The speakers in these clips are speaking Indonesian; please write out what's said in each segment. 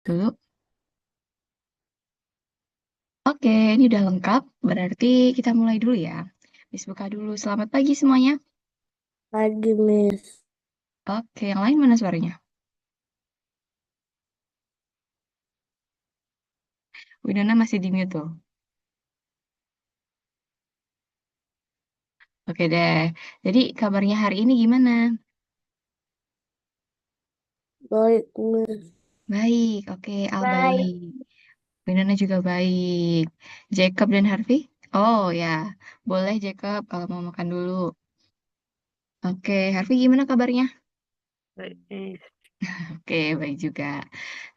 Dulu. Oke, ini udah lengkap. Berarti kita mulai dulu ya. Miss buka dulu. Selamat pagi semuanya. Pagi, Miss. Oke, yang lain mana suaranya? Winona masih di mute tuh. Oke deh. Jadi kabarnya hari ini gimana? Baik, Miss. Baik. Oke, Al Baik. baik. Winona juga baik. Jacob dan Harvey? Oh ya, boleh Jacob kalau mau makan dulu. Oke, Harvey gimana kabarnya? Baik, Miss. Oke, baik juga.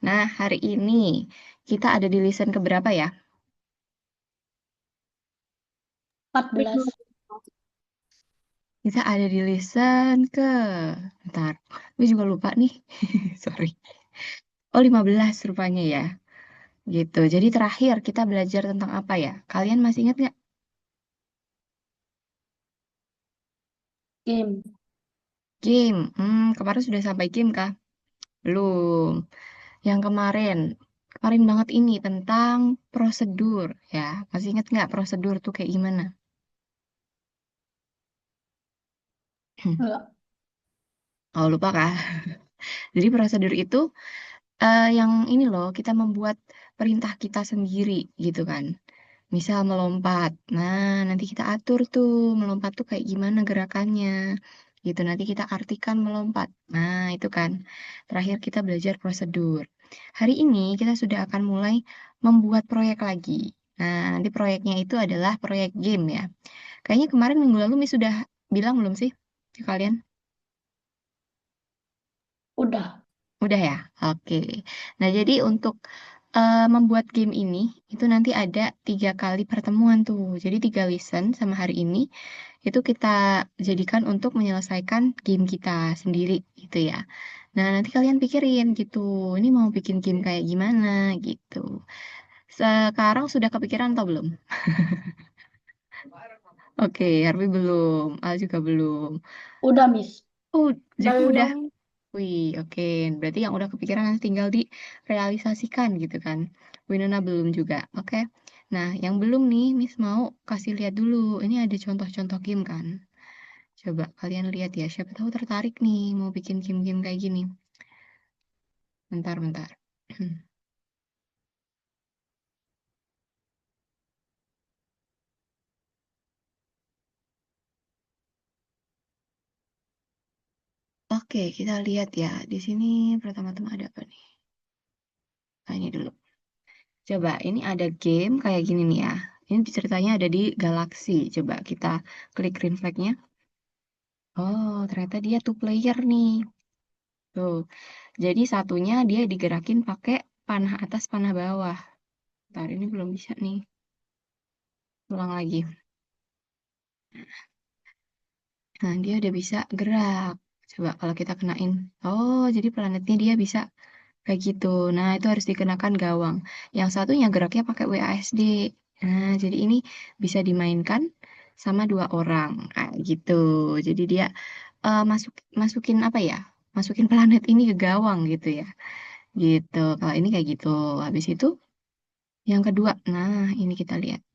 Nah, hari ini kita ada di listen keberapa ya? 14. Kita ada di listen ke... Bentar, gue juga lupa nih. Sorry. Oh, 15 rupanya ya. Gitu. Jadi terakhir kita belajar tentang apa ya? Kalian masih ingat nggak? Game. Game. Kemarin sudah sampai game kah? Belum. Yang kemarin. Kemarin banget ini tentang prosedur ya. Masih ingat nggak prosedur tuh kayak gimana? Enggak. Oh, lupa kah? Jadi prosedur itu yang ini loh, kita membuat perintah kita sendiri gitu kan. Misal melompat. Nah, nanti kita atur tuh melompat tuh kayak gimana gerakannya. Gitu, nanti kita artikan melompat. Nah, itu kan. Terakhir kita belajar prosedur. Hari ini kita sudah akan mulai membuat proyek lagi. Nah, nanti proyeknya itu adalah proyek game ya. Kayaknya kemarin minggu lalu Mi sudah bilang belum sih ke kalian? Udah. Udah ya? Oke. Nah, jadi untuk membuat game ini, itu nanti ada 3 kali pertemuan tuh. Jadi 3 listen sama hari ini, itu kita jadikan untuk menyelesaikan game kita sendiri gitu ya. Nah, nanti kalian pikirin gitu, ini mau bikin game kayak gimana gitu. Sekarang sudah kepikiran atau belum? Oke, Harvey belum, Al juga belum. Udah, Miss. Oh, Jeko udah. Belum. Wih, oke. Berarti yang udah kepikiran nanti tinggal direalisasikan gitu kan. Winona belum juga. Oke. Nah, yang belum nih, Miss mau kasih lihat dulu. Ini ada contoh-contoh game kan. Coba kalian lihat ya. Siapa tahu tertarik nih mau bikin game-game kayak gini. Bentar, bentar. Oke, kita lihat ya. Di sini pertama-tama ada apa nih? Nah, ini dulu. Coba, ini ada game kayak gini nih ya. Ini ceritanya ada di galaksi. Coba kita klik green flag-nya. Oh, ternyata dia two player nih. Tuh. Jadi satunya dia digerakin pakai panah atas, panah bawah. Ntar ini belum bisa nih. Ulang lagi. Nah, dia udah bisa gerak. Coba kalau kita kenain. Oh, jadi planetnya dia bisa kayak gitu. Nah, itu harus dikenakan gawang. Yang satunya geraknya pakai WASD. Nah, jadi ini bisa dimainkan sama 2 orang. Kayak gitu. Jadi dia masukin apa ya? Masukin planet ini ke gawang gitu ya. Gitu. Kalau ini kayak gitu. Habis itu yang kedua, nah ini kita lihat.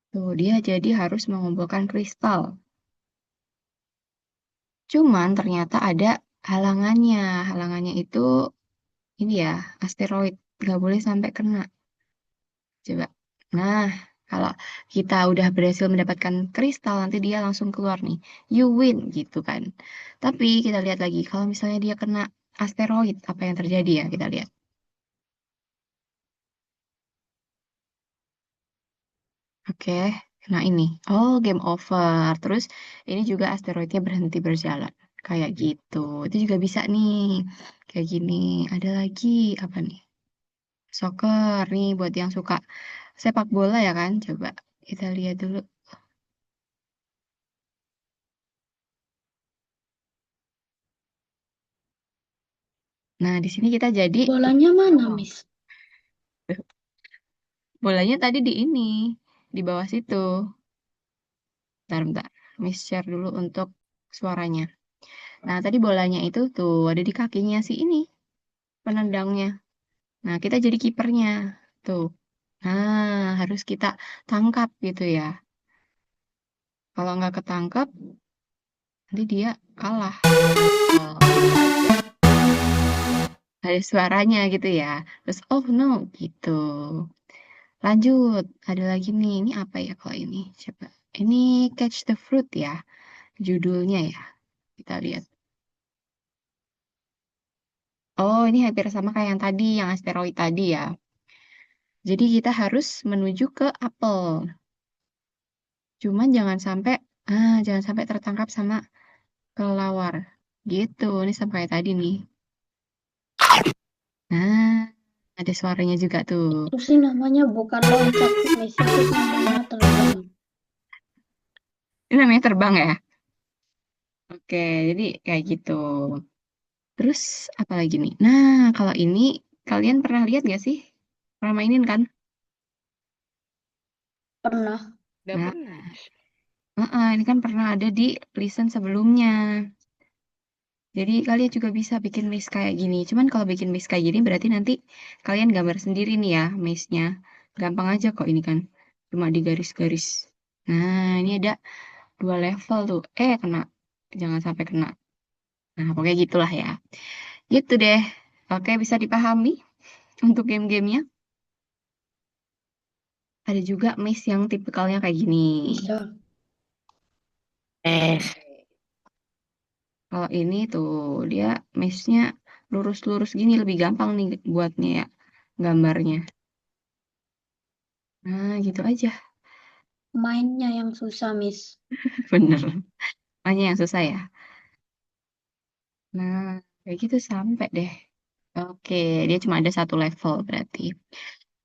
Tuh, dia jadi harus mengumpulkan kristal. Cuman ternyata ada halangannya. Halangannya itu ini ya, asteroid. Nggak boleh sampai kena. Coba. Nah, kalau kita udah berhasil mendapatkan kristal, nanti dia langsung keluar nih. You win, gitu kan. Tapi kita lihat lagi, kalau misalnya dia kena asteroid, apa yang terjadi ya? Kita lihat. Oke, nah ini. Oh, game over. Terus ini juga asteroidnya berhenti berjalan. Kayak gitu. Itu juga bisa nih. Kayak gini. Ada lagi apa nih? Soccer nih buat yang suka sepak bola ya kan? Coba kita lihat dulu. Nah, di sini kita jadi Bolanya mana, gawang. Miss? Bolanya tadi di ini, di bawah situ. Bentar, bentar. Miss share dulu untuk suaranya. Nah, tadi bolanya itu tuh ada di kakinya si ini, penendangnya. Nah, kita jadi kipernya. Tuh. Nah, harus kita tangkap gitu ya. Kalau nggak ketangkap, nanti dia kalah. Oh, gitu aja. Ada suaranya gitu ya. Terus, oh no, gitu. Lanjut, ada lagi nih. Ini apa ya kalau ini? Coba. Ini Catch the Fruit ya, judulnya ya. Kita lihat. Oh, ini hampir sama kayak yang tadi, yang asteroid tadi ya. Jadi kita harus menuju ke apel. Cuman jangan sampai tertangkap sama kelelawar. Gitu, ini sama kayak tadi nih. Nah, ada suaranya juga tuh. Itu sih namanya bukan loncat, Miss. Itu namanya terbang. Ini namanya terbang ya? Oke, jadi kayak gitu. Terus apa lagi nih? Nah, kalau ini kalian pernah lihat gak sih? Pernah mainin kan? Pernah. Udah Nah, pernah. ini kan pernah ada di listen sebelumnya. Jadi kalian juga bisa bikin list kayak gini. Cuman kalau bikin list kayak gini berarti nanti kalian gambar sendiri nih ya listnya. Gampang aja kok ini kan. Cuma di garis-garis. Nah, ini ada 2 level tuh. Kena. Jangan sampai kena. Nah, pokoknya gitulah ya. Gitu deh. Oke, bisa dipahami untuk game-gamenya. Ada juga maze yang tipikalnya kayak gini. Bisa. Es. Kalau ini tuh dia maze-nya lurus-lurus gini lebih gampang nih buatnya ya gambarnya. Nah, gitu aja. Mainnya yang susah, Miss. Bener. Hanya yang susah ya. Nah, kayak gitu sampai deh. Oke, dia cuma ada 1 level berarti.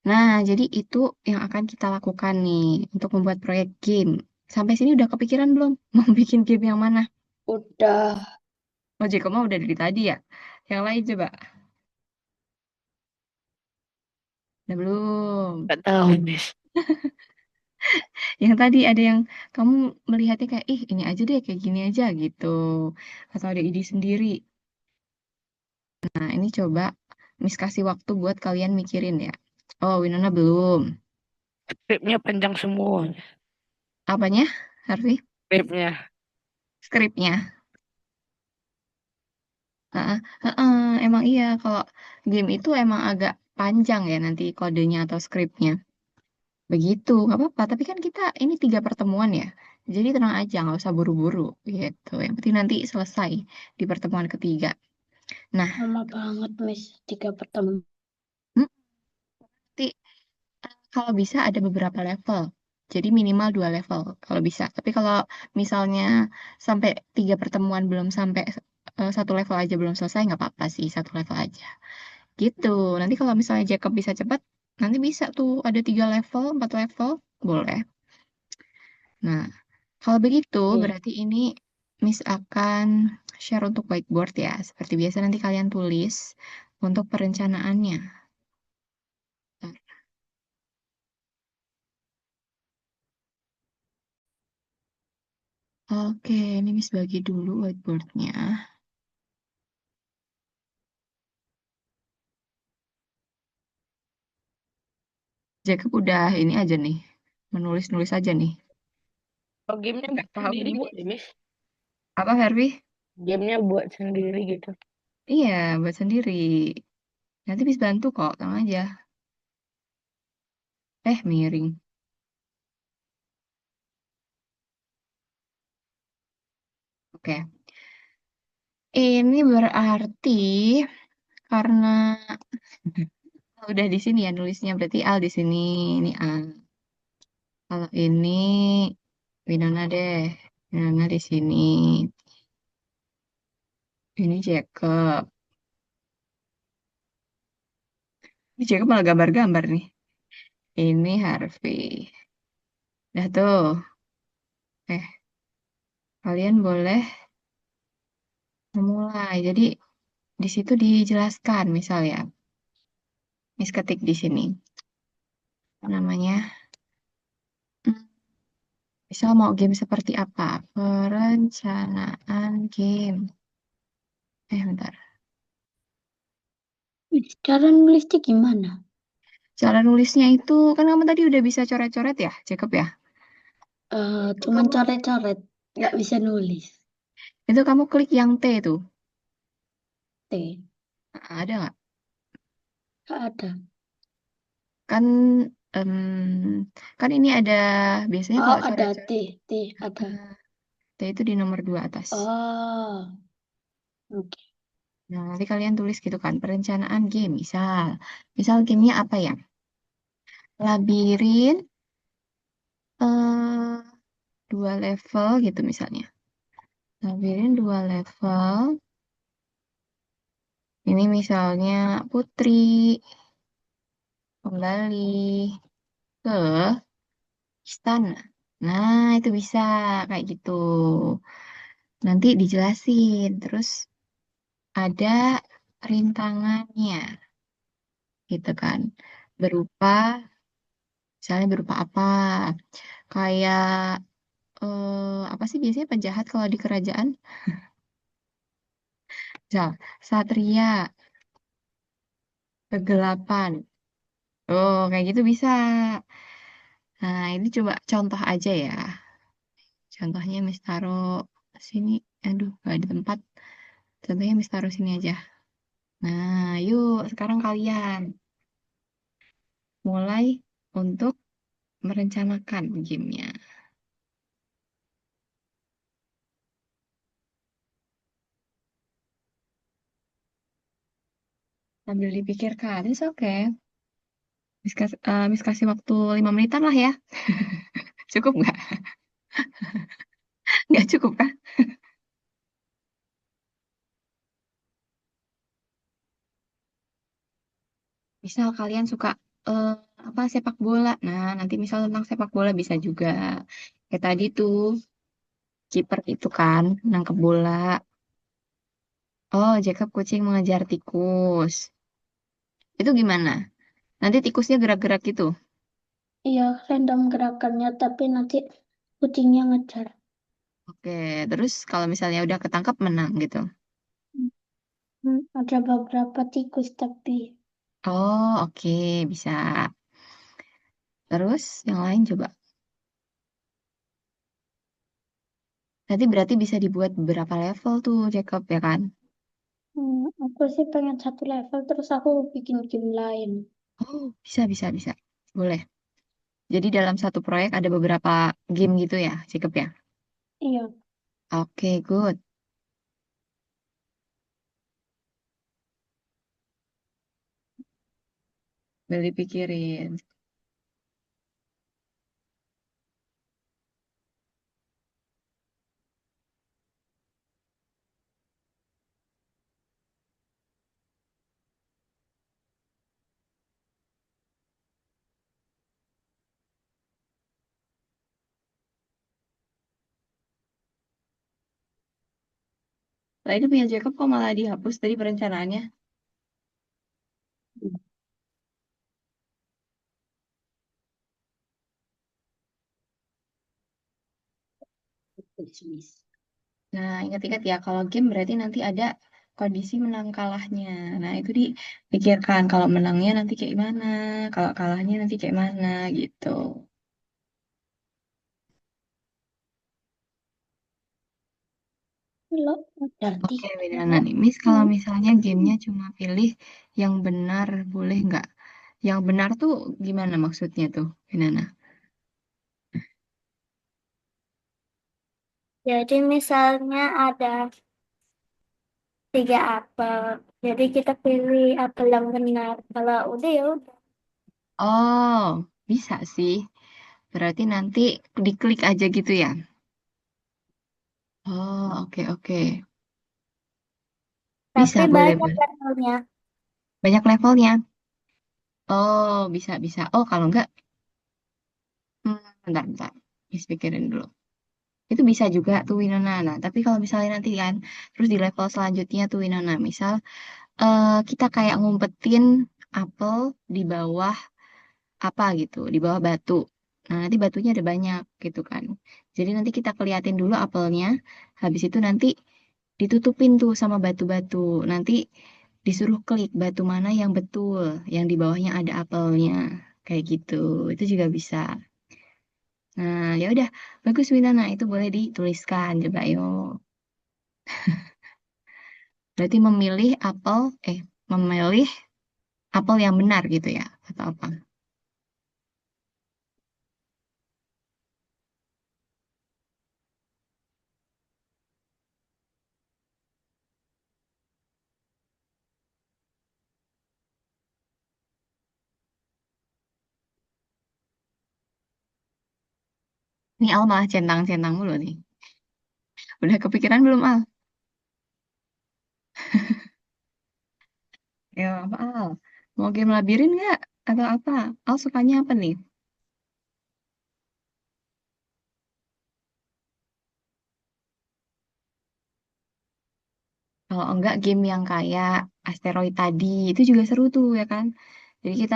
Nah, jadi itu yang akan kita lakukan nih untuk membuat proyek game. Sampai sini udah kepikiran belum? Mau bikin game yang mana? Udah. Oh, Jeko mah udah dari tadi ya. Yang lain coba. Udah belum? Gak tahu, Miss. Yang tadi ada yang kamu melihatnya kayak, ih ini aja deh, kayak gini aja gitu. Atau ada ide sendiri. Nah, ini coba Miss kasih waktu buat kalian mikirin ya. Oh, Winona belum. Skripnya panjang semua. Apanya, Harvey? Skripnya. Skripnya. Heeh, heeh, emang iya kalau game itu emang agak panjang ya nanti kodenya atau skripnya. Begitu, nggak apa-apa. Tapi kan kita ini 3 pertemuan ya. Jadi tenang aja, nggak usah buru-buru gitu. Yang penting nanti selesai di pertemuan ketiga. Nah, Lama banget, Miss. 3 pertemuan. hmm, nanti kalau bisa ada beberapa level. Jadi minimal 2 level kalau bisa. Tapi kalau misalnya sampai 3 pertemuan belum sampai 1 level aja belum selesai, nggak apa-apa sih 1 level aja. Gitu. Nanti kalau misalnya Jacob bisa cepat, nanti bisa tuh ada 3 level, 4 level, boleh. Nah, kalau begitu Iya. berarti ini Miss akan share untuk whiteboard ya. Seperti biasa nanti kalian tulis untuk perencanaannya. Oke, ini Miss bagi dulu whiteboardnya. Jacob udah ini aja nih, menulis-nulis aja nih. Oh, gamenya Nggak paham sendiri ini. buat, Miss. Apa, Harvey? Gamenya buat sendiri gitu. Iya, buat sendiri. Nanti Miss bantu kok, tenang aja. Miring. Oke. Ini berarti karena udah di sini ya nulisnya berarti Al di sini, ini A. Kalau ini Winona deh, Winona di sini. Ini Jacob. Ini Jacob malah gambar-gambar nih. Ini Harvey. Dah tuh. Eh, kalian boleh memulai. Jadi di situ dijelaskan misal ya. Mis ketik di sini. Apa namanya? Hmm, Misal mau game seperti apa? Perencanaan game. Bentar. Cara nulisnya gimana? Cara nulisnya itu, kan kamu tadi udah bisa coret-coret ya, Jacob ya? Itu Cuman kamu, coret-coret, nggak bisa nulis. itu kamu klik yang T itu. T, Ada nggak? nggak ada. Kan, em, kan ini ada, biasanya Oh, kalau ada coret-coret, T, ada. T itu di nomor 2 atas. Oh, oke. Nah, nanti kalian tulis gitu kan, perencanaan game, misal. Misal gamenya apa ya? Labirin, eh 2 level gitu misalnya. Labirin 2 level. Ini misalnya Putri kembali ke istana. Nah, itu bisa kayak gitu. Nanti dijelasin. Terus ada rintangannya gitu kan. Berupa, misalnya berupa apa? Kayak, apa sih biasanya penjahat kalau di kerajaan? Misal, Satria, kegelapan. Oh, kayak gitu bisa. Nah, ini coba contoh aja ya. Contohnya Miss taruh sini. Aduh, gak ada tempat. Contohnya Miss taruh sini aja. Nah, yuk sekarang kalian mulai untuk merencanakan gamenya. Sambil dipikirkan, it's okay. Miss kasih waktu 5 menitan lah ya. Cukup nggak? Nggak cukup kan? Misal kalian suka eh, apa sepak bola. Nah, nanti misal tentang sepak bola bisa juga. Kayak tadi tuh, kiper itu kan, nangkep bola. Oh, Jacob kucing mengejar tikus. Itu gimana? Nanti tikusnya gerak-gerak gitu. Iya, random gerakannya, tapi nanti kucingnya ngejar. Oke, terus kalau misalnya udah ketangkap menang gitu. Ada beberapa tikus, tapi Oh, oke, bisa. Terus yang lain coba. Nanti berarti bisa dibuat beberapa level tuh, Jacob, ya kan? aku sih pengen satu level, terus aku bikin game lain. Oh, bisa, bisa, bisa. Boleh. Jadi dalam satu proyek ada beberapa game gitu ya, Jacob ya? Iya, Oke, good. Boleh dipikirin. Lah itu punya Jacob kok malah dihapus tadi perencanaannya? Nah, ingat-ingat ya, kalau game berarti nanti ada kondisi menang kalahnya. Nah, itu dipikirkan kalau menangnya nanti kayak mana, kalau kalahnya nanti kayak mana gitu. lo berarti. Oke, Widana nih. Miss, kalau misalnya gamenya cuma pilih yang benar, boleh nggak? Yang benar tuh gimana maksudnya tuh, Widana? Jadi misalnya ada 3 apel. Jadi kita pilih apel yang benar. Kalau udah ya udah. Oh, bisa sih. Berarti nanti diklik aja gitu ya? Oh, oke, oke. Tapi Bisa, boleh, banyak boleh. levelnya. Banyak levelnya. Oh, bisa, bisa. Oh, kalau nggak, bentar, bentar. Miss pikirin dulu. Itu bisa juga tuh Winona. Nah, tapi kalau misalnya nanti kan, terus di level selanjutnya tuh Winona, misal kita kayak ngumpetin apel di bawah apa gitu, di bawah batu. Nah, nanti batunya ada banyak gitu kan. Jadi nanti kita keliatin dulu apelnya, habis itu nanti ditutupin tuh sama batu-batu. Nanti disuruh klik batu mana yang betul, yang di bawahnya ada apelnya. Kayak gitu. Itu juga bisa. Nah, ya udah, bagus Wina. Nah, itu boleh dituliskan coba yuk. Berarti memilih apel yang benar gitu ya, atau apa? Ini Al malah centang-centang mulu nih. Udah kepikiran belum Al? Ya apa Al? Mau game labirin nggak? Atau apa? Al sukanya apa nih? Kalau enggak game yang kayak asteroid tadi, itu juga seru tuh ya kan? Jadi kita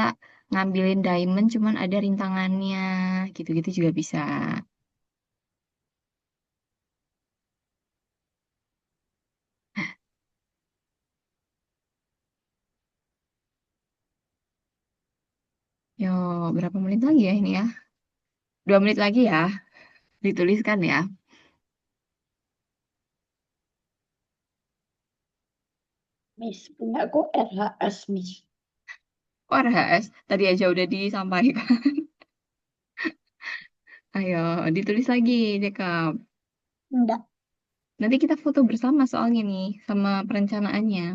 ngambilin diamond cuman ada rintangannya, gitu-gitu juga bisa. Yo, berapa menit lagi ya ini ya? 2 menit lagi ya, dituliskan ya. Miss, punya aku RHS, Miss. Oh, RHS, tadi aja udah disampaikan. Ayo, ditulis lagi, Jacob. Enggak. Nanti kita foto bersama soalnya nih, sama perencanaannya.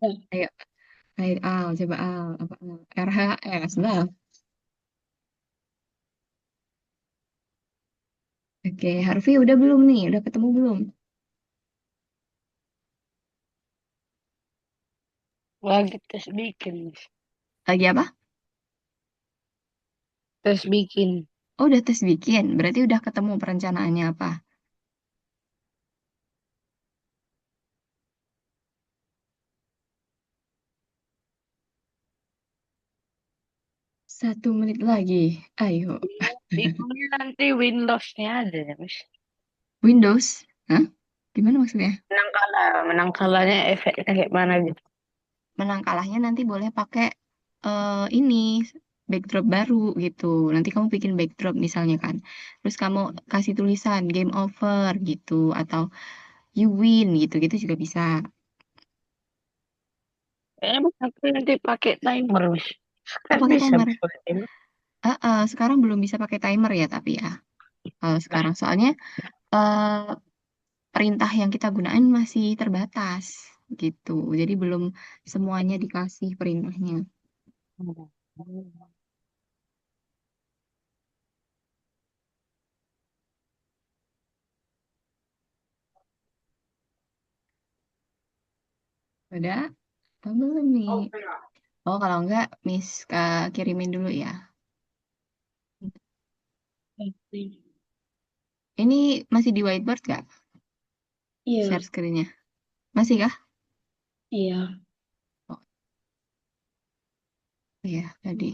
Enggak. Ayo, ayo, Al, coba Al, apa Al? RHS, lah. Oke, Harvey udah belum nih? Udah ketemu belum? Lagi tes bikin, Miss. Lagi apa? Tes bikin. Oh, udah tes bikin. Berarti udah ketemu perencanaannya apa? 1 menit lagi. Ayo. Bingungnya nanti Windows-nya ada ya, Miss. Windows? Hah? Gimana maksudnya? Menang kalahnya efeknya kayak mana gitu. Menang kalahnya nanti boleh pakai ini backdrop baru gitu. Nanti kamu bikin backdrop misalnya kan. Terus kamu kasih tulisan game over gitu atau you win gitu-gitu juga bisa. Kayaknya aku nanti pakai timer, Miss. Oh, Kan pakai bisa, timer. Miss, pakai timer. Sekarang belum bisa pakai timer ya tapi ya. Kalau Nah, sekarang soalnya eh, perintah yang kita gunain masih terbatas gitu. Jadi belum semuanya dikasih perintahnya. Udah? Oh, belum nih. Oh, kalau enggak, Miss kirimin dulu ya. Ini masih di whiteboard nggak? Share Iya, screen-nya. Masih kah? iya. Oh iya, tadi.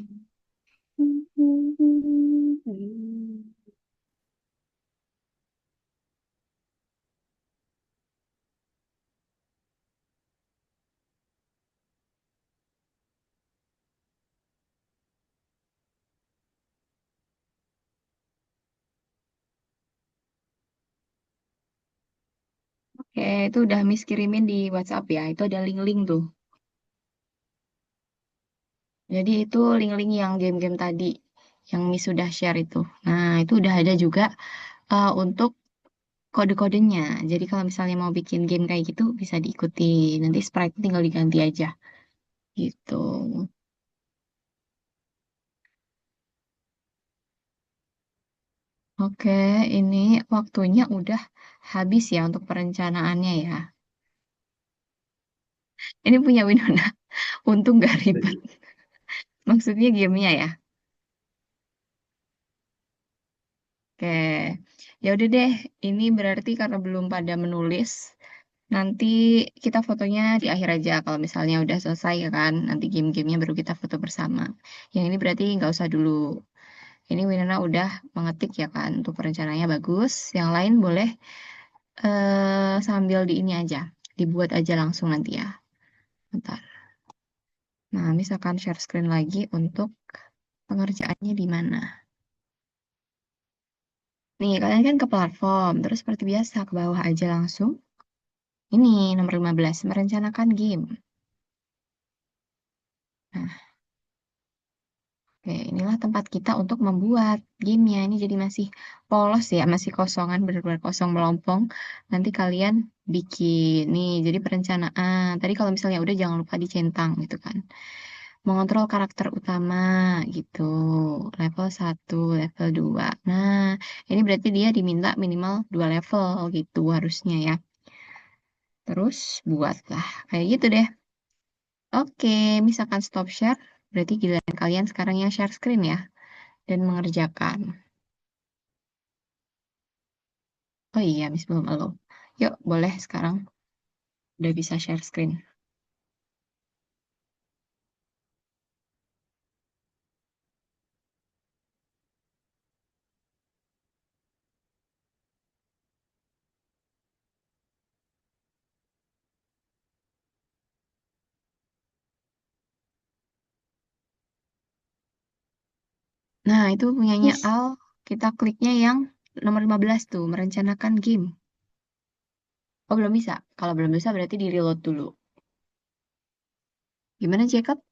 Oke, itu udah Miss kirimin di WhatsApp ya. Itu ada link-link tuh. Jadi itu link-link yang game-game tadi. Yang Miss sudah share itu. Nah, itu udah ada juga untuk kode-kodenya. Jadi kalau misalnya mau bikin game kayak gitu, bisa diikuti. Nanti sprite tinggal diganti aja. Gitu. Oke, ini waktunya udah habis ya untuk perencanaannya ya. Ini punya Winona. Untung gak ribet. Maksudnya gamenya ya. Oke, ya udah deh. Ini berarti karena belum pada menulis, nanti kita fotonya di akhir aja. Kalau misalnya udah selesai ya kan, nanti game-gamenya baru kita foto bersama. Yang ini berarti nggak usah dulu. Ini Winona udah mengetik ya kan, untuk perencananya bagus. Yang lain boleh sambil di ini aja, dibuat aja langsung nanti ya. Bentar. Nah, misalkan share screen lagi untuk pengerjaannya di mana. Nih, kalian kan ke platform, terus seperti biasa ke bawah aja langsung. Ini nomor 15 merencanakan game. Nah, oke, inilah tempat kita untuk membuat gamenya. Ini jadi masih polos ya, masih kosongan, benar-benar kosong melompong. Nanti kalian bikin nih, jadi perencanaan. Tadi kalau misalnya udah jangan lupa dicentang gitu kan. Mengontrol karakter utama gitu. Level 1, level 2. Nah, ini berarti dia diminta minimal 2 level gitu harusnya ya. Terus buatlah kayak gitu deh. Oke, misalkan stop share, berarti giliran kalian sekarang yang share screen ya dan mengerjakan. Oh iya, Miss belum halo. Yuk, boleh sekarang. Udah bisa share screen. Nah, itu punyanya Miss, Al. Kita kliknya yang nomor 15 tuh, merencanakan game. Oh, belum bisa. Kalau belum bisa berarti di-reload dulu. Gimana, Jacob?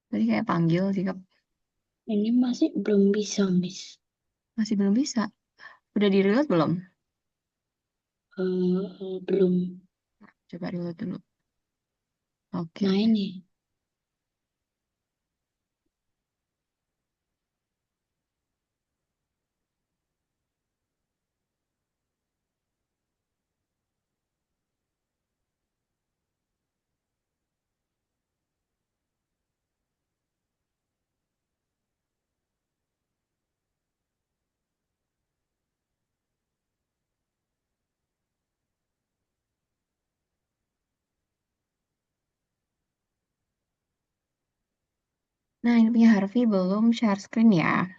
Tadi kayak panggil, Jacob. ini masih belum bisa, Miss. Masih belum bisa. Udah di-reload belum? Belum. Coba reload dulu. Oke. Nah, ini. Nah, ini punya Harvey belum share screen ya.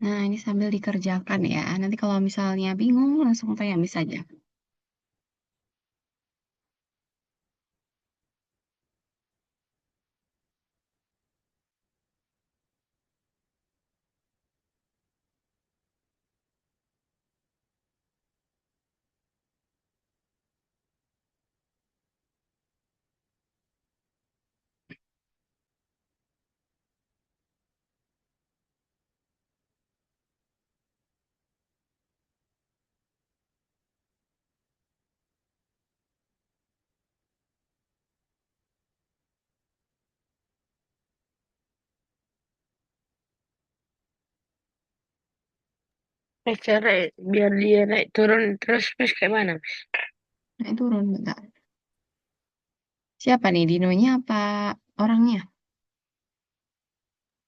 Nah, ini sambil dikerjakan ya. Nanti kalau misalnya bingung, langsung tanya Miss aja. Cara biar dia naik turun terus Miss kayak mana Miss? Nah, turun bentar. Siapa nih, Dinonya apa orangnya?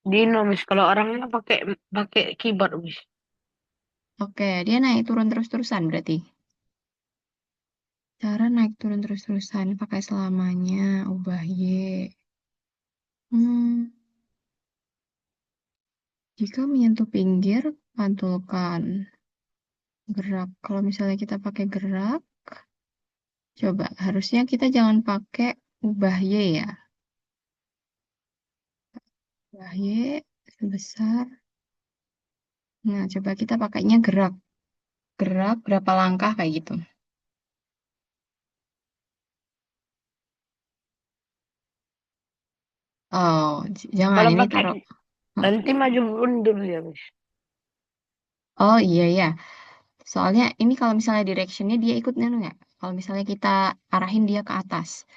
Dino Miss kalau orangnya pakai pakai keyboard Miss. Oke, dia naik turun terus-terusan berarti. Cara naik turun terus-terusan pakai selamanya, ubah Y. Hmm, jika menyentuh pinggir, pantulkan. Gerak. Kalau misalnya kita pakai gerak, coba harusnya kita jangan pakai ubah Y ya. Ubah Y sebesar. Nah, coba kita pakainya gerak. Gerak berapa langkah kayak gitu. Oh, jangan. Kalau Ini pakai taruh. nanti maju mundur ya Miss. Oh iya ya. Soalnya ini kalau misalnya directionnya dia ikut nih nggak? Kalau misalnya kita arahin dia ke atas,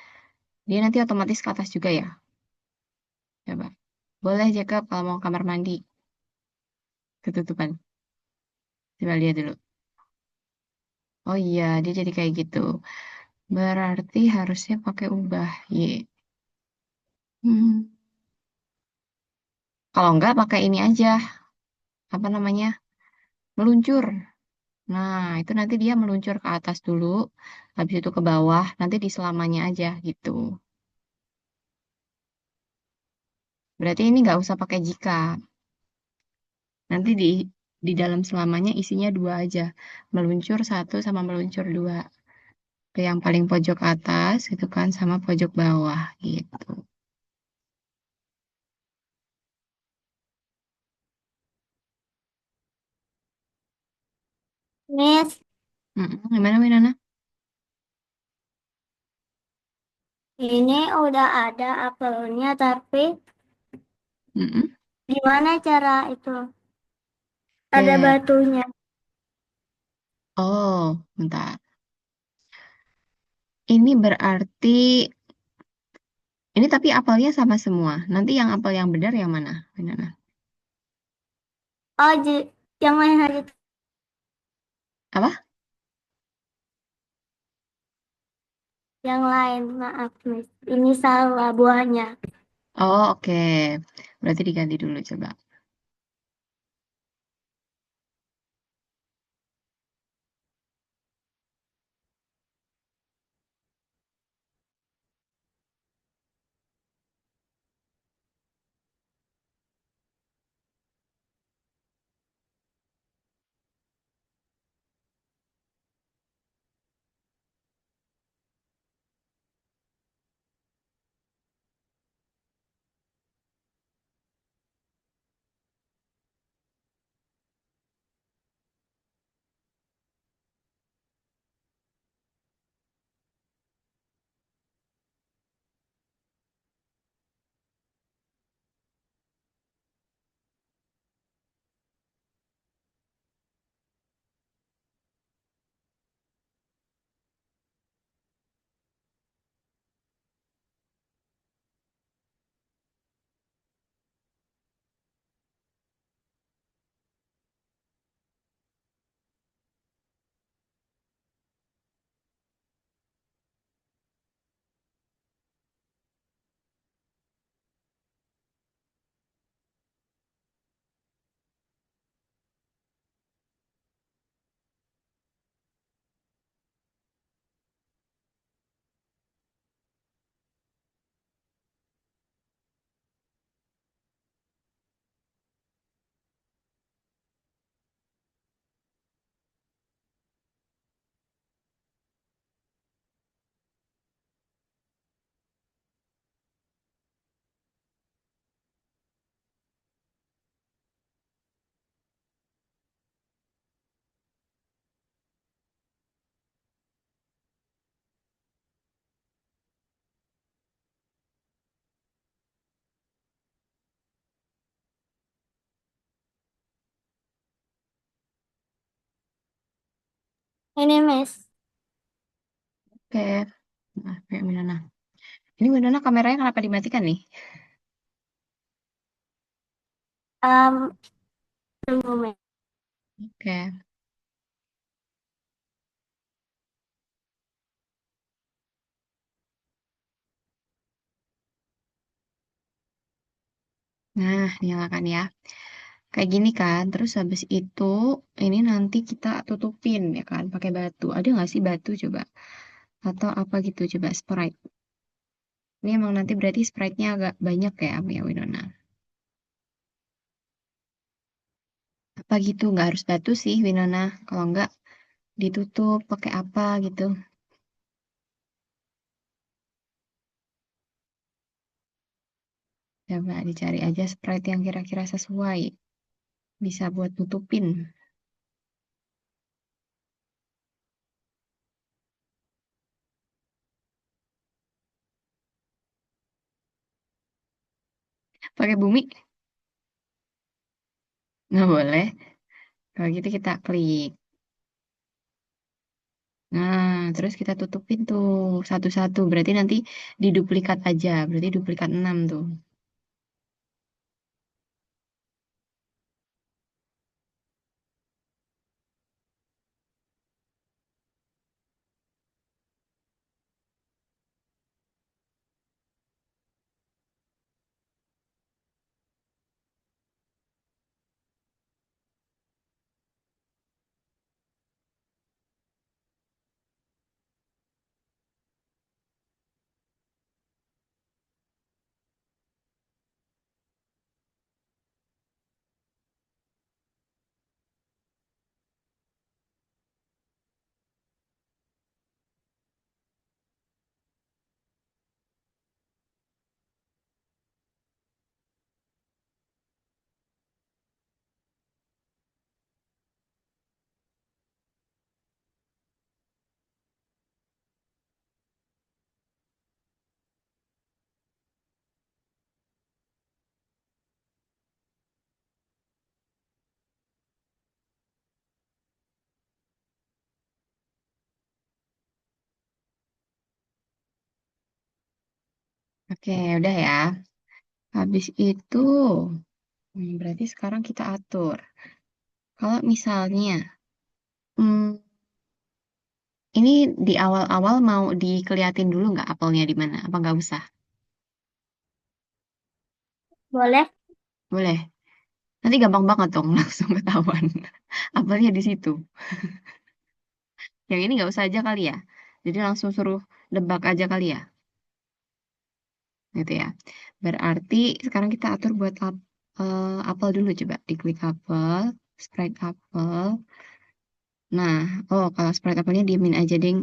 dia nanti otomatis ke atas juga ya. Coba. Boleh Jacob kalau mau kamar mandi. Ketutupan. Coba lihat dulu. Oh iya, dia jadi kayak gitu. Berarti harusnya pakai ubah Y. Hmm. Kalau nggak pakai ini aja. Apa namanya? Meluncur. Nah, itu nanti dia meluncur ke atas dulu. Habis itu ke bawah. Nanti di selamanya aja gitu. Berarti ini nggak usah pakai jika. Nanti di dalam selamanya isinya dua aja. Meluncur satu sama meluncur dua. Ke yang paling pojok atas itu kan sama pojok bawah gitu. Miss, Gimana Winona? ini udah ada apelnya, tapi Mm-mm. gimana cara itu? Ada Oke. batunya. Oh, bentar. Ini berarti ini tapi apelnya sama semua. Nanti yang apel yang benar yang mana, Winona? Oh, yang lain aja. Apa? Yang lain, maaf, Miss. Ini salah buahnya. Oh, oke. Berarti diganti dulu coba. Ini Miss. Oke. Nah, kayak Winona. Ini Winona kameranya kenapa dimatikan nih? Um, Tunggu Miss. Oke. Nah, nyalakan ya. Kayak gini kan. Terus habis itu ini nanti kita tutupin ya kan pakai batu. Ada nggak sih batu coba? Atau apa gitu coba Sprite. Ini emang nanti berarti Sprite-nya agak banyak ya ya Winona. Apa gitu nggak harus batu sih Winona. Kalau nggak ditutup pakai apa gitu. Coba dicari aja Sprite yang kira-kira sesuai. Bisa buat nutupin. Pakai bumi? Nggak boleh. Kalau gitu kita klik. Nah, terus kita tutupin tuh satu-satu. Berarti nanti diduplikat aja. Berarti duplikat 6 tuh. Oke, udah ya. Habis itu, berarti sekarang kita atur. Kalau misalnya, hmm, ini di awal-awal mau dikeliatin dulu nggak apelnya di mana? Apa nggak usah? Boleh? Boleh. Nanti gampang banget dong, langsung ketahuan. Apelnya di situ. Yang ini nggak usah aja kali ya. Jadi langsung suruh debak aja kali ya. Gitu ya. Berarti sekarang kita atur buat apel dulu coba. Diklik apel, sprite apel. Nah, oh kalau sprite apelnya diemin aja ding.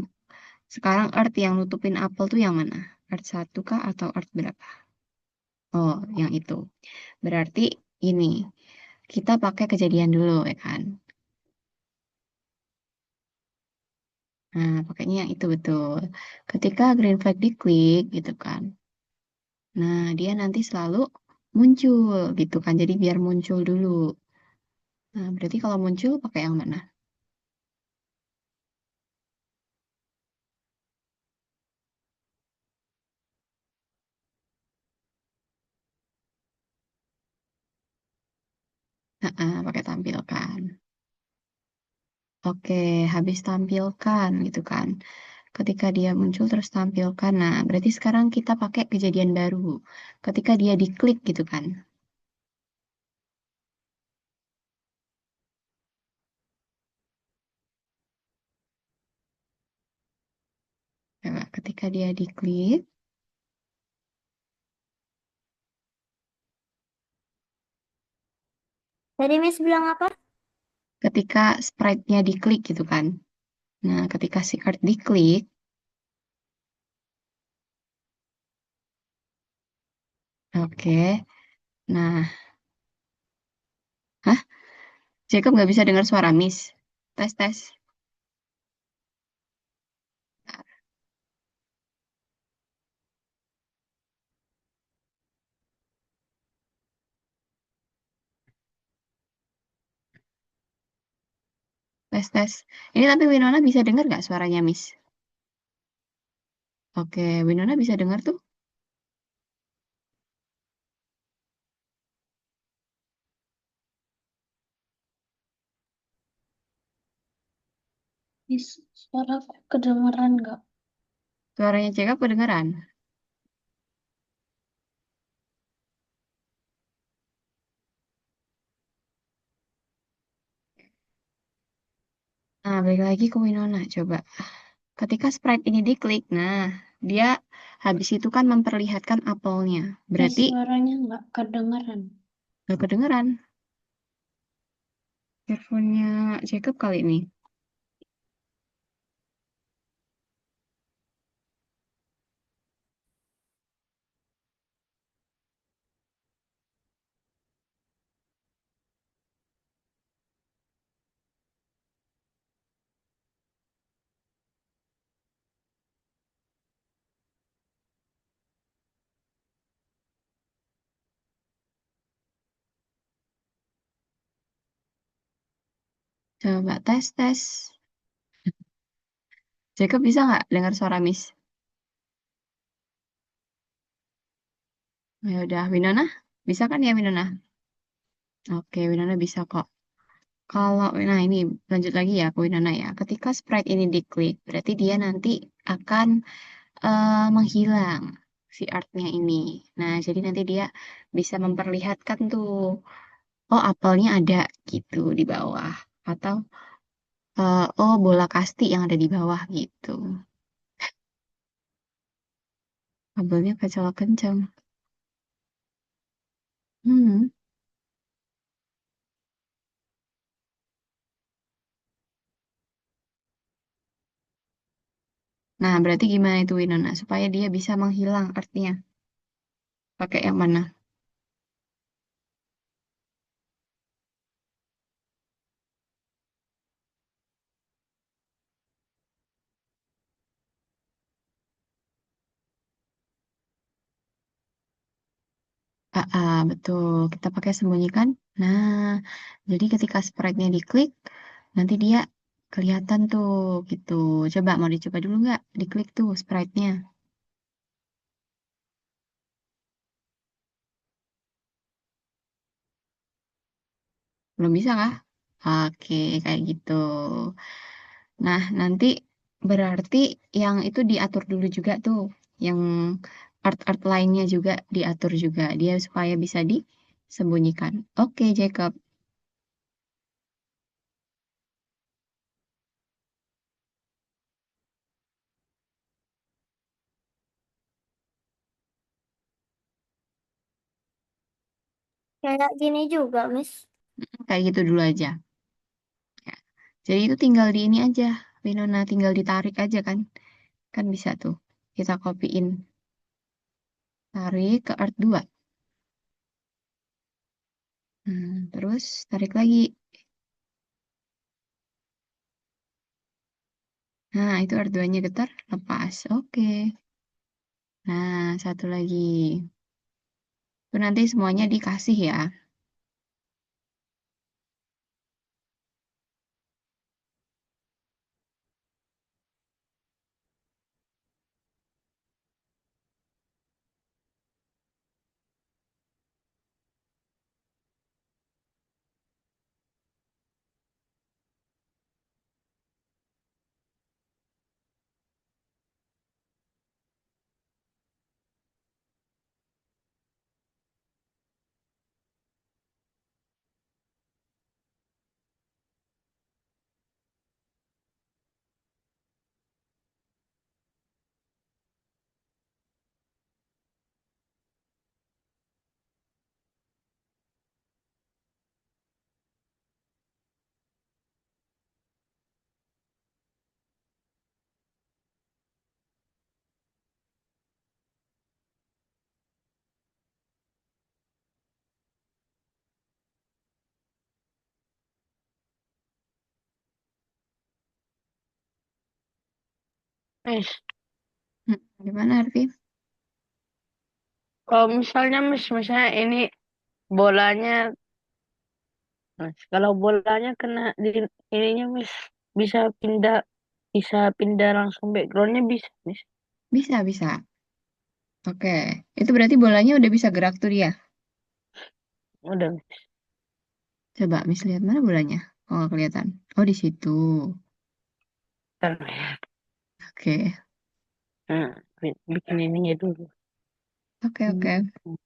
Sekarang earth yang nutupin apel tuh yang mana? Earth satu kah atau earth berapa? Oh, yang itu. Berarti ini kita pakai kejadian dulu ya kan. Nah, pakainya yang itu betul. Ketika green flag diklik gitu kan. Nah, dia nanti selalu muncul gitu kan. Jadi biar muncul dulu. Nah, berarti kalau muncul pakai yang mana? Pakai tampilkan. Oke, habis tampilkan gitu kan. Ketika dia muncul terus tampilkan. Nah, berarti sekarang kita pakai kejadian baru. Ketika dia diklik gitu kan. Coba, ketika dia diklik, Tadi Miss bilang apa? ketika sprite-nya diklik gitu kan. Nah, ketika si art diklik, oke. Nah, hah? Jacob nggak bisa dengar suara Miss. Tes, tes. Tes, tes tes. Ini tapi Winona bisa dengar nggak suaranya, Miss? Oke, Winona bisa dengar tuh. Miss, suaraku kedengeran nggak? Suaranya Jacob kedengeran. Nah, balik lagi ke Winona. Coba. Ketika sprite ini diklik, nah, dia habis itu kan memperlihatkan apelnya. Miss, Berarti suaranya nggak kedengeran. nggak kedengeran. Earphone-nya Jacob kali ini. Coba tes tes. Jacob bisa nggak dengar suara Miss? Ya udah, Winona. Bisa kan ya Winona? Oke, Winona bisa kok. Kalau, nah ini lanjut lagi ya ke Winona ya. Ketika sprite ini diklik, berarti dia nanti akan menghilang si artnya ini. Nah, jadi nanti dia bisa memperlihatkan tuh, oh apelnya ada gitu di bawah. Atau, oh bola kasti yang ada di bawah gitu. Kabelnya kacau kencang. Hmm. Nah, berarti gimana itu Winona? Supaya dia bisa menghilang artnya. Pakai yang mana? Betul. Kita pakai sembunyikan. Nah, jadi ketika sprite-nya diklik, nanti dia kelihatan tuh gitu. Coba mau dicoba dulu nggak? Diklik tuh sprite-nya. Belum bisa kah? Oke, kayak gitu. Nah, nanti berarti yang itu diatur dulu juga tuh. Yang art-art lainnya juga diatur juga. Dia supaya bisa disembunyikan. Oke, Jacob. Kayak gini juga, Miss. Kayak gitu dulu aja. Ya. Jadi itu tinggal di ini aja. Winona tinggal ditarik aja kan. Kan bisa tuh. Kita copyin. Tarik ke art 2. Terus tarik lagi. Nah, itu art 2-nya getar. Lepas. Oke. Nah, satu lagi. Itu nanti semuanya dikasih ya. Miss, Gimana, Arfi? kalau misalnya misalnya ini bolanya, Miss, kalau bolanya kena di ininya Miss. bisa pindah bisa pindah langsung backgroundnya bisa, Miss. Bisa, bisa. Oke. Itu berarti bolanya udah bisa gerak tuh dia. Udah, Miss. Coba Miss lihat mana bolanya. Oh, nggak kelihatan. Oh, di situ. Ntar, Miss. Oke. Nah, bikin ininya dulu. Oke, oke. Hmm.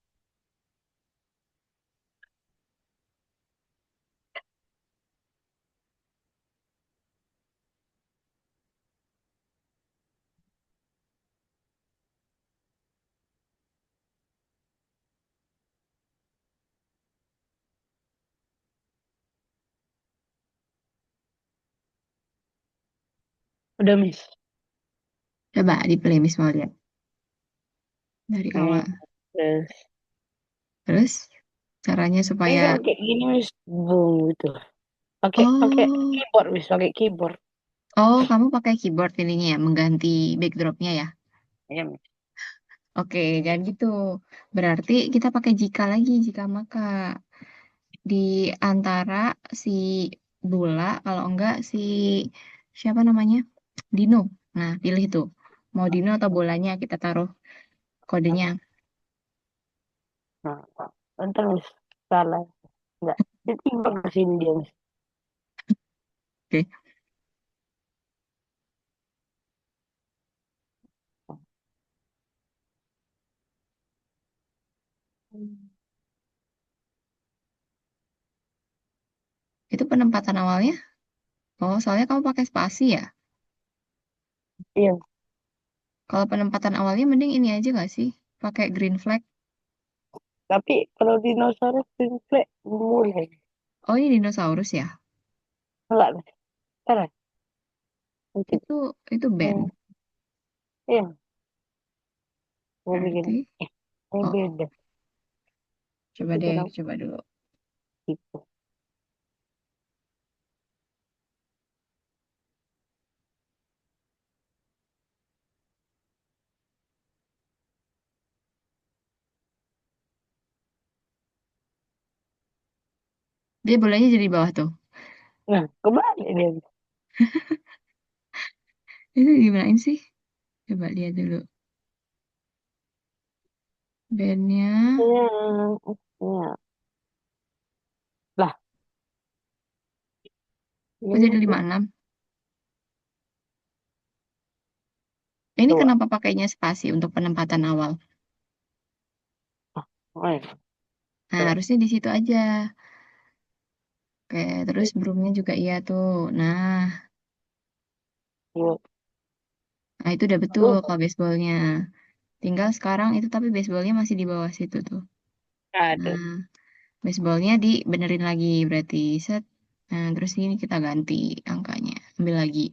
Udah, Miss. Coba di play Miss mau lihat dari Nih, awal. terus Terus caranya ini supaya kan kayak gini, Miss. Boom gitu. Pakai oh, keyboard, Miss. Pakai keyboard. oh, kamu pakai keyboard ininya ya, mengganti backdropnya ya. Ya, Miss. Oke, jangan gitu. Berarti kita pakai jika lagi, jika maka di antara si bola, kalau enggak si siapa namanya? Dino. Nah, pilih tuh. Mau Dino atau bolanya kita taruh kodenya. Nah, ntar, Miss. Salah. Enggak. Ditimbang ke sini dia, Miss. Oke. Itu penempatan awalnya. Oh, soalnya kamu pakai spasi ya. Iya. Kalau penempatan awalnya mending ini aja nggak sih? Pakai green flag. Tapi kalau dinosaurus simple mulai. Oh, ini dinosaurus ya. Enggak, Miss. Salah. Mungkin. Itu band. Hmm. Iya. Mau bikin. Berarti, Ini oh, beda. coba Bikin deh, apa coba dulu. gitu. Dia bolanya jadi di bawah tuh. Nah, kebalik dia. Itu gimanain sih? Coba lihat dulu. Bandnya, Ya, ya. Lah, kok jadi ini 56? Ini coba. kenapa pakainya spasi untuk penempatan awal? Oh, ya. Nah, Coba. harusnya di situ aja. Oke, terus broomnya juga iya tuh. Yuk. Nah itu udah betul Aduh, kalau baseballnya. Tinggal sekarang itu tapi baseballnya masih di bawah situ tuh. aduh. Nah, baseballnya dibenerin lagi berarti set. Nah, terus ini kita ganti angkanya. Ambil lagi.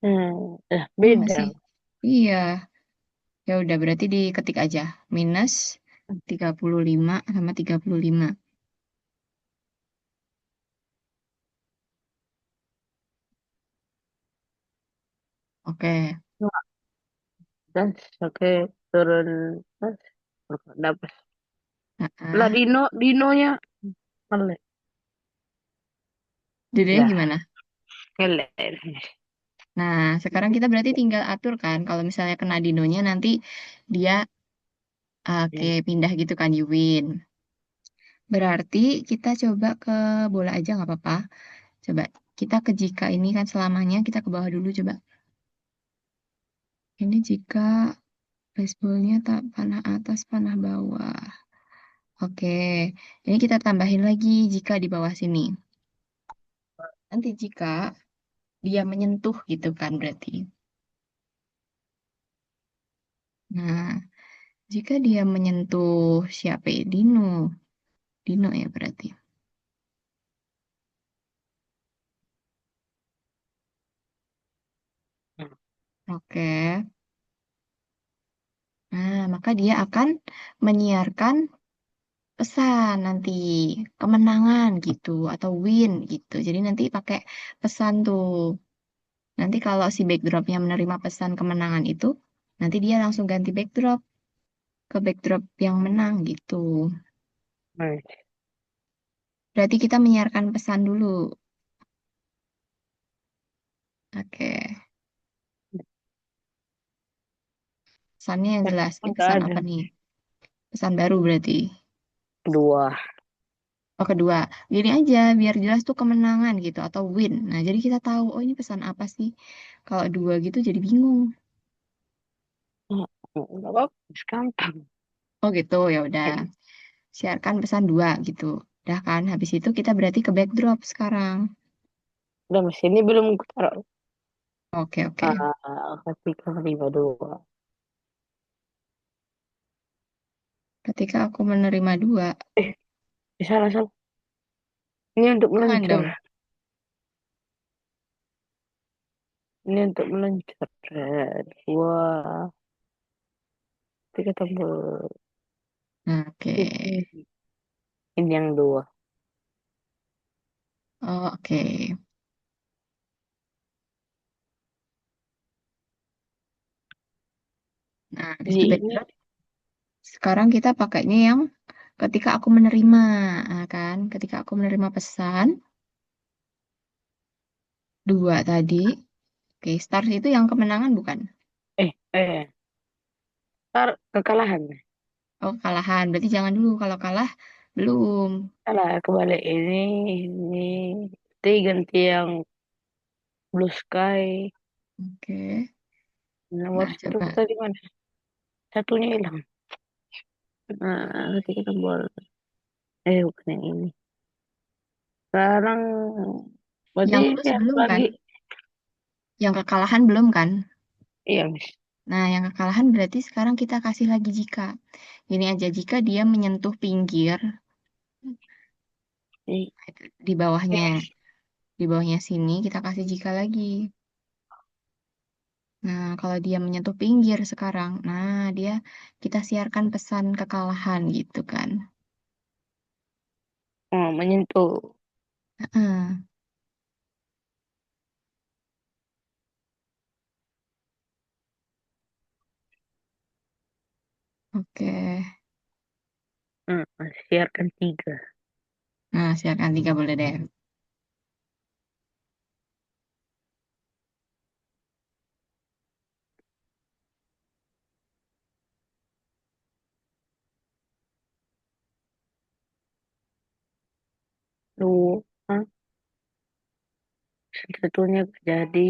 Ya nggak sih? Beda. Iya. Ya udah berarti diketik aja. Minus 35 sama 35. Oke. Dan oke turun terus dapat. Lah Nah, Dinonya melek. jadinya Lah, gimana? melek. Nah, sekarang kita berarti tinggal atur kan. Kalau misalnya kena dinonya nanti dia oke pindah gitu kan di win. Berarti kita coba ke bola aja nggak apa-apa. Coba kita ke jika ini kan selamanya kita ke bawah dulu coba. Ini jika baseballnya tak panah atas panah bawah. Oke, ini kita tambahin lagi jika di bawah sini. Nanti jika dia menyentuh gitu kan berarti. Nah, jika dia menyentuh siapa ya? Dino. Dino ya berarti. Oke. Nah, maka dia akan menyiarkan pesan nanti kemenangan gitu atau win gitu. Jadi nanti pakai pesan tuh. Nanti kalau si backdropnya menerima pesan kemenangan itu, nanti dia langsung ganti backdrop ke backdrop yang menang gitu. Nah, Berarti kita menyiarkan pesan dulu. Oke. Pesannya yang Tapi jelas. Ini nggak pesan ada. apa nih? Pesan baru berarti. Dua. Oh, kedua. Gini aja, biar jelas tuh kemenangan gitu atau win. Nah, jadi kita tahu, oh ini pesan apa sih? Kalau dua gitu jadi bingung. Nggak apa-apa. Gampang. Oh gitu, ya udah. Siarkan pesan dua gitu. Udah kan, habis itu kita berarti ke backdrop sekarang. Udah mesin ini belum aku taruh. Oke, oke. Ketika lima dua. Ketika aku menerima dua, Eh, salah salah. Ini untuk jangan meluncur. dong. Ini untuk meluncur. Dua. Tiga tombol. Nah, oke. Ini yang dua. Oh, oke. Nah, habis Jadi itu ini backdrop. Sekarang kita pakainya yang ketika aku menerima, nah, kan? Ketika aku menerima pesan dua tadi. Oke, start itu yang kemenangan bukan? ntar kekalahan. Oh, kalahan. Berarti jangan dulu. Kalau kalah, belum. Salah kebalik ini. Nanti ganti yang blue sky. Oke. Nomor Nah, satu coba. tadi mana? Satunya hilang. Nah, ketika tombol. Bukan yang ini. Sekarang berarti Yang ini plus aku belum kan? lagi. Yang kekalahan belum kan? Iya, Miss. Nah, yang kekalahan berarti sekarang kita kasih lagi jika. Ini aja, jika dia menyentuh pinggir, Ini, itu di bawahnya sini kita kasih jika lagi. Nah, kalau dia menyentuh pinggir sekarang, nah dia kita siarkan pesan kekalahan gitu kan. menyentuh. Heeh. Oke. Hmm, siarkan tiga. Nah, siarkan tiga boleh deh. Lu, ah, satunya jadi.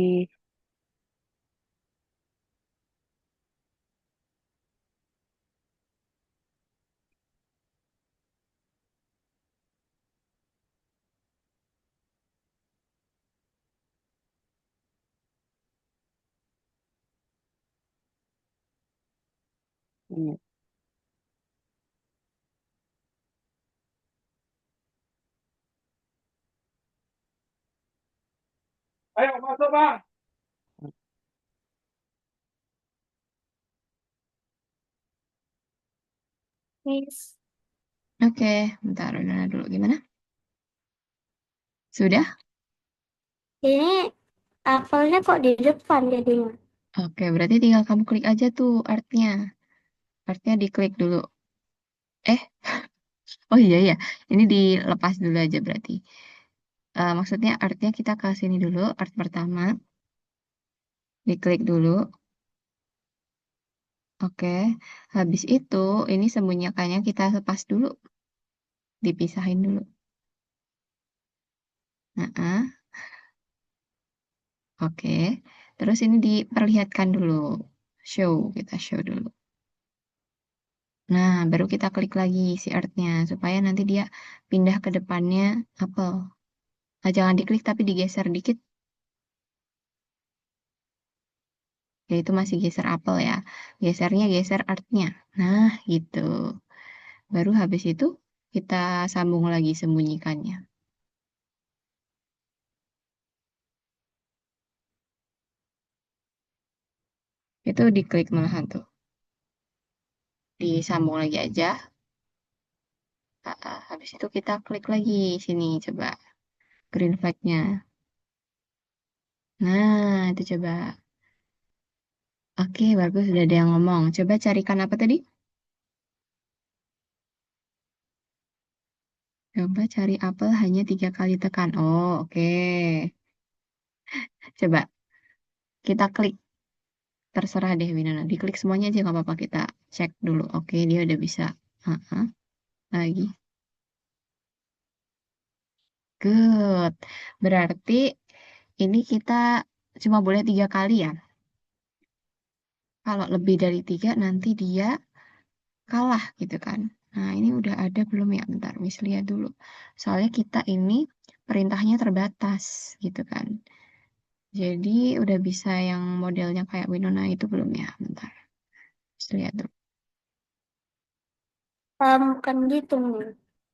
Hmm. Ayo masuk Pak. Miss, Oke, bentar dulu gimana? Sudah? ini apelnya kok di depan jadinya? Oke, berarti tinggal kamu klik aja tuh artnya. Artnya diklik dulu. Eh, oh iya iya. Ini dilepas dulu aja berarti. Maksudnya artnya kita ke sini dulu, art pertama. Diklik dulu. Oke. Habis itu, ini sembunyikannya kita lepas dulu. Dipisahin dulu. Nah, oke. Terus ini diperlihatkan dulu. Show, kita show dulu. Nah, baru kita klik lagi si artnya. Supaya nanti dia pindah ke depannya apel. Nah, jangan diklik tapi digeser dikit. Ya, itu masih geser apel ya. Gesernya geser artnya. Nah, gitu. Baru habis itu kita sambung lagi sembunyikannya. Itu diklik malahan tuh. Disambung lagi aja. Habis itu kita klik lagi sini coba green flag-nya. Nah, itu coba. Oke, bagus. Sudah ada yang ngomong. Coba carikan apa tadi? Coba cari apel hanya 3 kali tekan. Oh, oke. Coba. kita klik. Terserah deh Winona. Diklik semuanya aja nggak apa-apa. Kita cek dulu. Oke, dia udah bisa. Heeh, lagi. Good. Berarti ini kita cuma boleh 3 kali ya. Kalau lebih dari 3 nanti dia kalah gitu kan. Nah ini udah ada belum ya? Bentar, Miss lihat dulu. Soalnya kita ini perintahnya terbatas gitu kan. Jadi udah bisa yang modelnya kayak Winona itu belum ya? Bentar, Miss lihat dulu. Bukan gitu, Mi.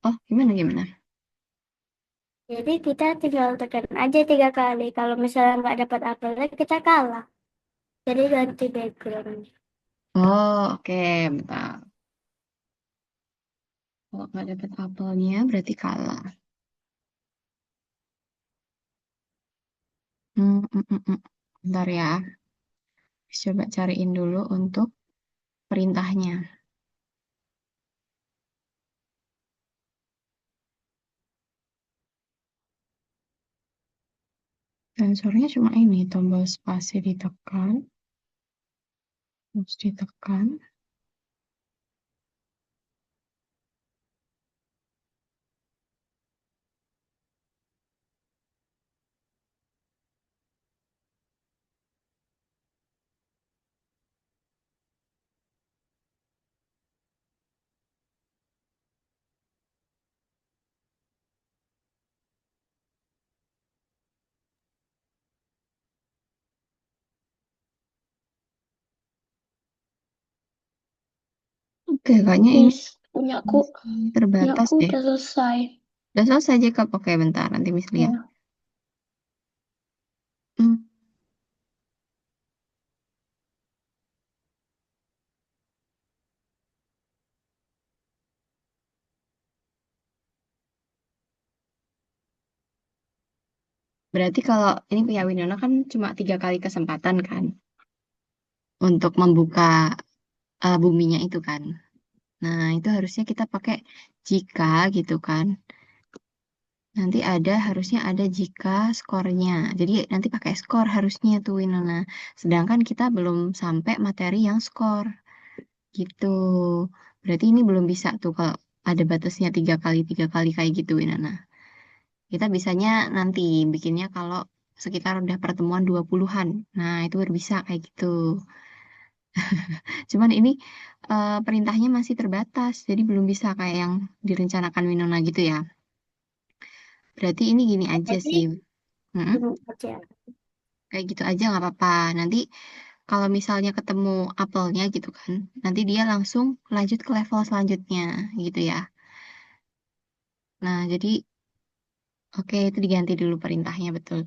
Oh gimana gimana? Jadi kita tinggal tekan aja 3 kali. Kalau misalnya nggak dapat apelnya, kita kalah. Jadi ganti background. Oh oke, bentar. Kalau nggak dapet apelnya berarti kalah. Bentar ya. Coba cariin dulu untuk perintahnya. Sensornya cuma ini, tombol spasi ditekan, terus ditekan. Oke, kayaknya ini Miss, punyaku, masih terbatas punyaku deh. udah selesai. Udah selesai, Jacob. Oke, bentar. Nanti Miss lihat. Ya. Hmm, berarti kalau ini punya Winona kan cuma 3 kali kesempatan kan untuk membuka buminya itu kan. Nah, itu harusnya kita pakai jika gitu kan. Nanti harusnya ada jika skornya. Jadi nanti pakai skor harusnya tuh Winona. Sedangkan kita belum sampai materi yang skor gitu. Berarti ini belum bisa tuh kalau ada batasnya 3 kali 3 kali kayak gitu Winona. Kita bisanya nanti bikinnya kalau sekitar udah pertemuan 20-an. Nah itu baru bisa kayak gitu. Cuman ini perintahnya masih terbatas. Jadi belum bisa kayak yang direncanakan Winona gitu ya. Berarti ini gini aja Jadi, sih. Mm-mm. gini aja. Kayak gitu aja nggak apa-apa. Nanti kalau misalnya ketemu apelnya gitu kan, nanti dia langsung lanjut ke level selanjutnya gitu ya. Nah, jadi oke itu diganti dulu perintahnya betul.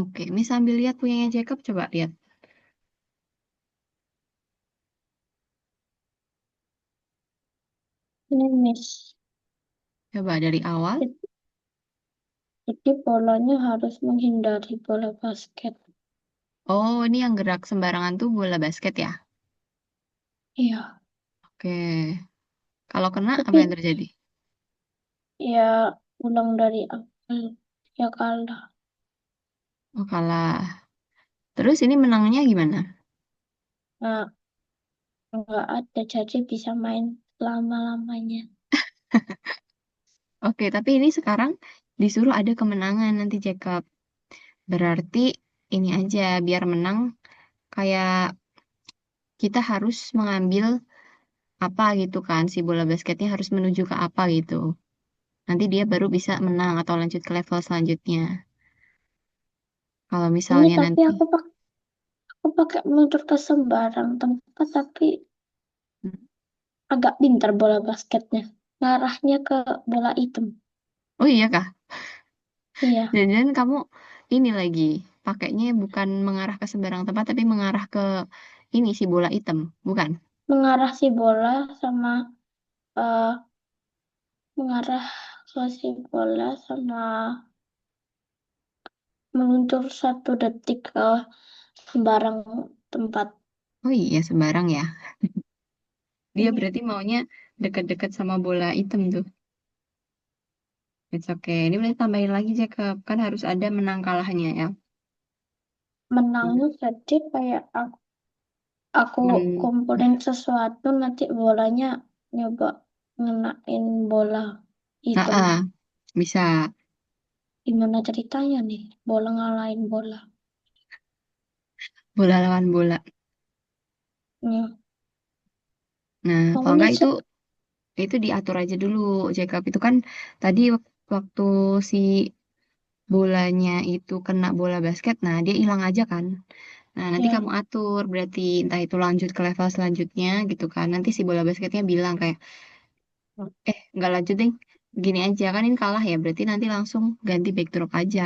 Oke, ini sambil lihat punyanya Jacob, coba lihat. Ini, Miss. Coba dari awal. Jadi bolanya harus menghindari bola basket. Oh, ini yang gerak sembarangan tuh bola basket ya? Iya, Oke. Kalau kena apa yang tapi terjadi? ya ulang dari awal. Ya kalah. Oh, kalah. Terus ini menangnya gimana? Nah, nggak ada, jadi bisa main lama-lamanya. Oke, tapi ini sekarang disuruh ada kemenangan nanti Jacob. Berarti ini aja biar menang kayak kita harus mengambil apa gitu kan si bola basketnya harus menuju ke apa gitu. Nanti dia baru bisa menang atau lanjut ke level selanjutnya. Kalau Ini misalnya tapi nanti aku pakai meluncur ke sembarang tempat, tapi hmm, agak pintar bola basketnya. Ngarahnya ke bola hitam. oh iya kah? Iya, Dan kamu ini lagi pakainya bukan mengarah ke sembarang tempat tapi mengarah ke ini si bola hitam, bukan? mengarah si bola sama eh, mengarah ke si bola sama meluncur 1 detik ke sembarang tempat. Oh iya sembarang ya. Dia Iya. berarti maunya deket-deket sama bola hitam tuh. It's okay. Ini boleh tambahin lagi, Jacob. Kan harus ada menang kalahnya ya. Menangnya jadi kayak aku Men kumpulin sesuatu nanti bolanya nyoba ngenain bola ah, itu. ah, bisa Gimana ceritanya nih? Bola ngalahin bola. bola lawan bola. Ya, Nah, kalau pokoknya enggak itu diatur aja dulu, Jacob. Itu kan tadi waktu si bolanya itu kena bola basket, nah dia hilang aja kan. Nah, nanti ya, kamu atur, berarti entah itu lanjut ke level selanjutnya gitu kan. Nanti si bola basketnya bilang kayak, nggak lanjut deh, gini aja kan ini kalah ya, berarti nanti langsung ganti backdrop aja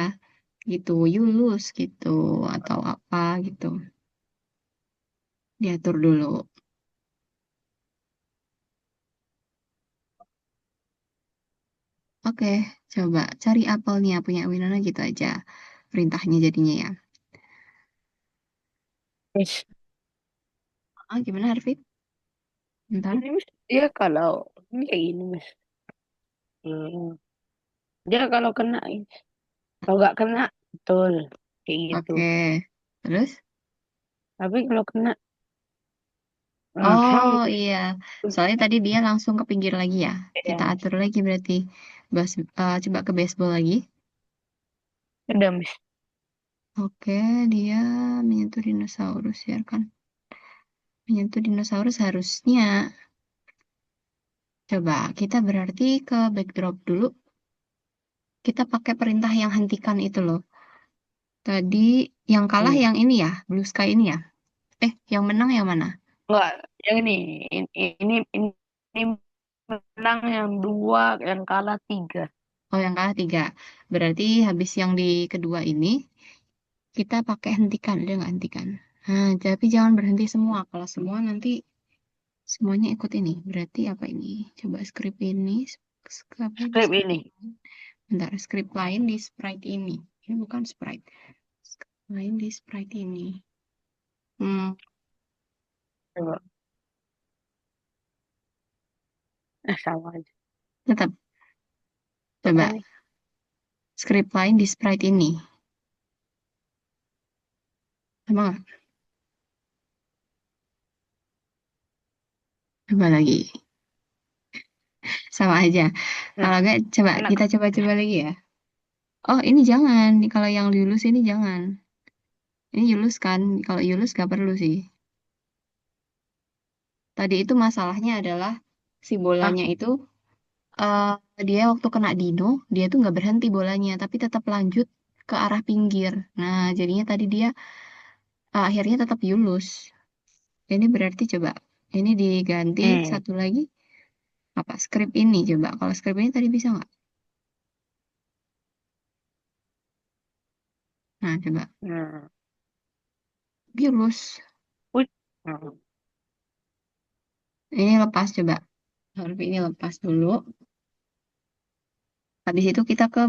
gitu, you lose gitu, atau apa gitu. Diatur dulu. Oke, coba cari apelnya punya Winona gitu aja. Perintahnya jadinya ya. Miss, Ah, gimana Harvey? Bentar. ini Miss, dia kalau ini kayak gini Miss. Hmm. Dia kalau kena, kalau nggak kena, betul kayak gitu. Oke. Terus? Tapi kalau kena, Oh sama. iya, soalnya tadi dia langsung ke pinggir lagi ya. Kita Ya Miss, atur lagi berarti. Coba ke baseball lagi. udah Miss. Oke, dia menyentuh dinosaurus ya kan. Menyentuh dinosaurus harusnya. Coba kita berarti ke backdrop dulu. Kita pakai perintah yang hentikan itu loh. Tadi yang kalah Hmm. yang ini ya, Blue Sky ini ya. Yang menang yang mana? Enggak, yang ini menang yang dua, yang kalah tiga. Oh, yang kalah tiga. Berarti habis yang di kedua ini, kita pakai hentikan. Dia nggak hentikan. Nah, tapi jangan berhenti semua. Kalau semua nanti semuanya ikut ini. Berarti apa ini? Coba script ini. Apa ini? Skrip Script ini. lain. Bentar, script lain di sprite ini. Ini bukan sprite. Script lain di sprite ini. Hmm, Coba. Sama aja. tetap. Apa Coba ini? script lain di sprite ini. Sama nggak? Coba lagi. Sama aja. Nah, Kalau nggak, coba enak. kita coba-coba lagi ya. Oh, ini jangan. Kalau yang Yulus ini jangan. Ini Yulus kan. Kalau Yulus nggak perlu sih. Tadi itu masalahnya adalah si Ah, bolanya itu eh, dia waktu kena dino, dia tuh nggak berhenti bolanya, tapi tetap lanjut ke arah pinggir. Nah, jadinya tadi dia akhirnya tetap Yulus. Ini berarti coba ini diganti hmm. satu lagi apa script ini coba. Kalau script ini tadi bisa nggak? Nah, coba Nah, Yulus. wih. Nah, Ini lepas coba. Huruf ini lepas dulu. Habis itu kita ke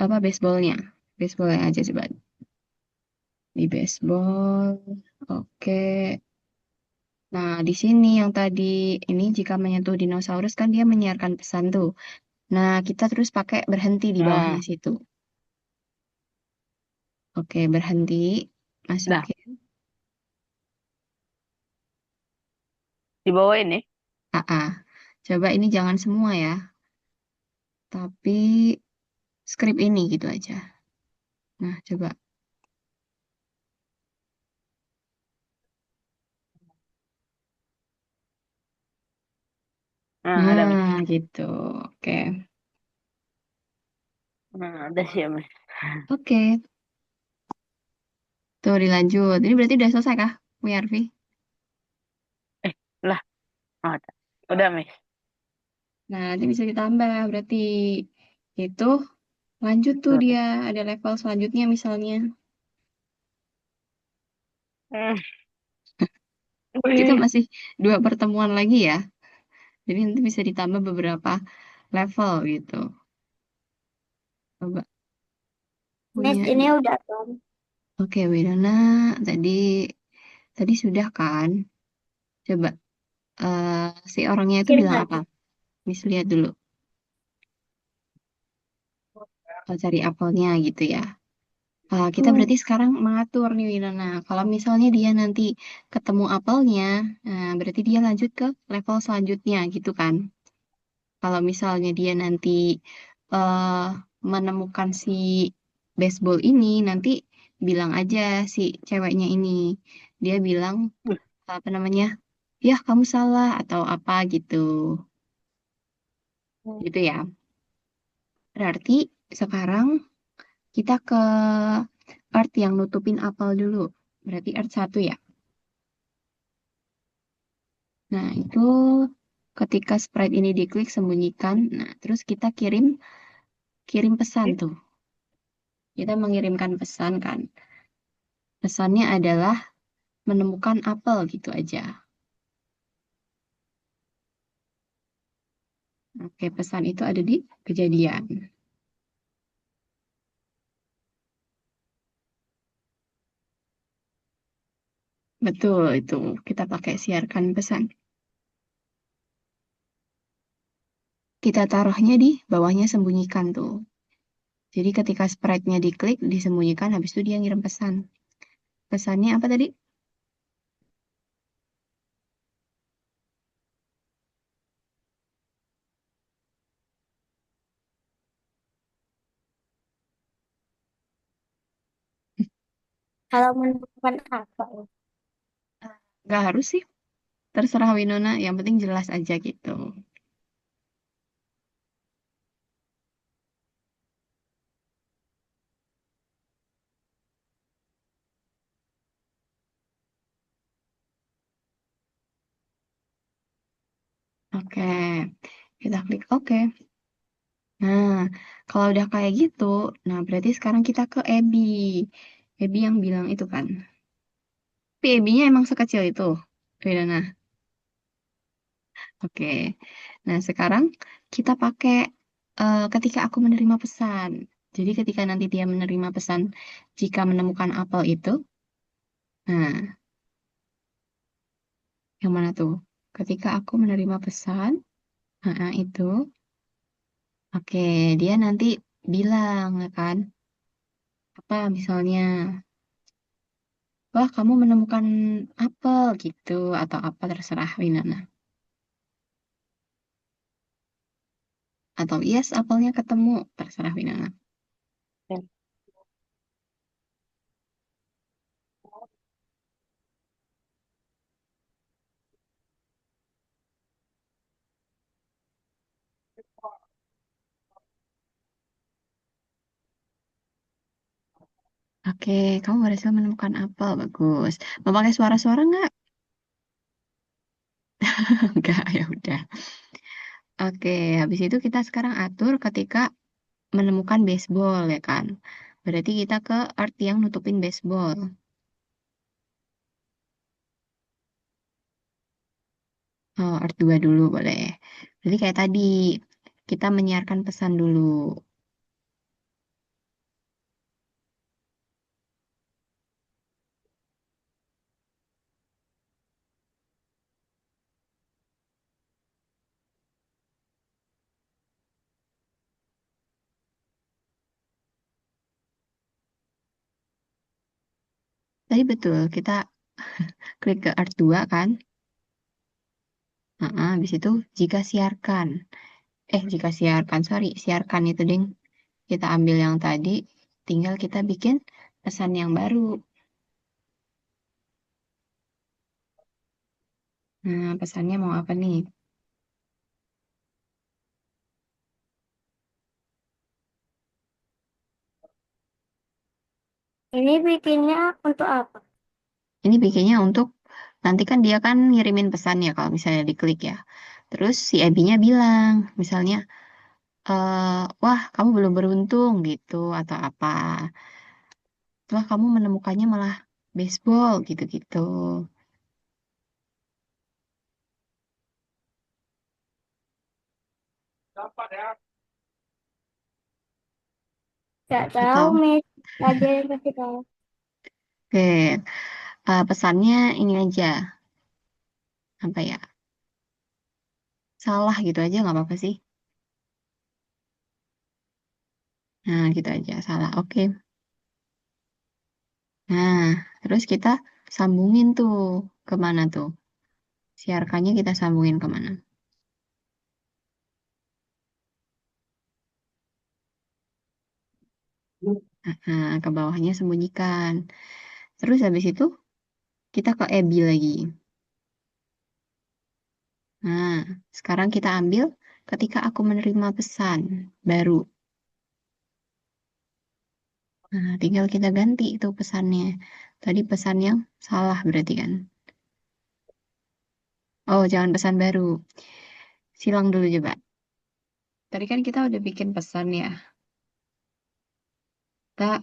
apa baseballnya. Baseballnya aja coba. Di baseball. Oke. Nah, di sini yang tadi ini jika menyentuh dinosaurus kan dia menyiarkan pesan tuh. Nah, kita terus pakai berhenti di bawahnya nah, situ. Oke, berhenti. dah. Masukin. Di bawah ini. AA. Coba ini jangan semua ya. Tapi script ini gitu aja. Nah, coba. Nah, ada Miss. Nah, gitu. Oke. Nah, ada sih Miss. Oke. Tuh dilanjut. Ini berarti udah selesai kah, WRV? Eh, lah, ada. Udah Miss. Nah, nanti bisa ditambah. Berarti itu lanjut tuh Hmm. dia. Ada level selanjutnya misalnya. Hmm. Kita Wih. masih dua pertemuan lagi ya. Jadi nanti bisa ditambah beberapa level gitu. Coba Miss punya. ini udah kan. Oke, Winona tadi tadi sudah kan? Coba si orangnya itu Kirim bilang apa? lagi. Miss lihat dulu. cari apelnya gitu ya. Kita Hmm. berarti sekarang mengatur nih Winona. Kalau misalnya dia nanti ketemu apelnya, nah berarti dia lanjut ke level selanjutnya gitu kan. Kalau misalnya dia nanti eh menemukan si baseball ini, nanti bilang aja si ceweknya ini. Dia bilang apa namanya? Ya kamu salah atau apa gitu. Gitu ya. Berarti sekarang kita ke art yang nutupin apel dulu. Berarti art satu ya. Nah, itu ketika sprite ini diklik sembunyikan. Nah, terus kita kirim kirim pesan tuh. Kita mengirimkan pesan kan. Pesannya adalah menemukan apel gitu aja. Oke, pesan itu ada di kejadian. Betul, itu kita pakai siarkan pesan. Kita taruhnya di bawahnya sembunyikan tuh. Jadi ketika sprite-nya diklik, disembunyikan, habis itu dia ngirim pesan. Pesannya apa tadi? Kalau menemukan apa ya? Gak harus sih, terserah Winona, yang penting jelas aja gitu. Oke, kita klik oke. Nah, kalau udah kayak gitu, nah berarti sekarang kita ke Abby. Abby yang bilang itu kan. Tapi Abby-nya emang sekecil itu. Winona. Oke. Nah, sekarang kita pakai ketika aku menerima pesan. Jadi ketika nanti dia menerima pesan jika menemukan apel itu, nah, yang mana tuh? Ketika aku menerima pesan, nah, itu, oke, dia nanti bilang, ya kan, apa misalnya, wah kamu menemukan apel gitu, atau apa terserah Winona. Atau yes, apelnya ketemu, terserah Winona. Oke, kamu berhasil menemukan apel, bagus. Mau pakai suara-suara nggak? Enggak, ya udah. Oke, habis itu kita sekarang atur ketika menemukan baseball ya kan. Berarti kita ke art yang nutupin baseball. Oh, art 2 dulu boleh. Berarti kayak tadi, kita menyiarkan pesan dulu. Tadi betul, kita klik ke art 2 kan. Habis itu jika siarkan. Jika siarkan, sorry, siarkan itu ding. Kita ambil yang tadi, tinggal kita bikin pesan yang baru. Nah, pesannya mau apa nih? Ini bikinnya untuk apa? Ini bikinnya untuk nanti kan dia kan ngirimin pesan ya kalau misalnya diklik ya. Terus si Abby-nya bilang, misalnya, wah kamu belum beruntung gitu atau apa. Setelah kamu menemukannya malah baseball gitu-gitu. Gak tahu, Atau, Miss. Aja yang kasih tahu. oke, pesannya ini aja, apa ya? Salah gitu aja nggak apa-apa sih. Nah, gitu aja. Salah. Oke. Nah, terus kita sambungin tuh. Kemana tuh? Siarkannya kita sambungin kemana? Nah, ke bawahnya sembunyikan. Terus habis itu kita ke Ebi lagi. Nah, sekarang kita ambil ketika aku menerima pesan baru. Nah, tinggal kita ganti itu pesannya. Tadi pesan yang salah berarti kan? Oh, jangan pesan baru. Silang dulu coba. Tadi kan kita udah bikin pesan ya. Kita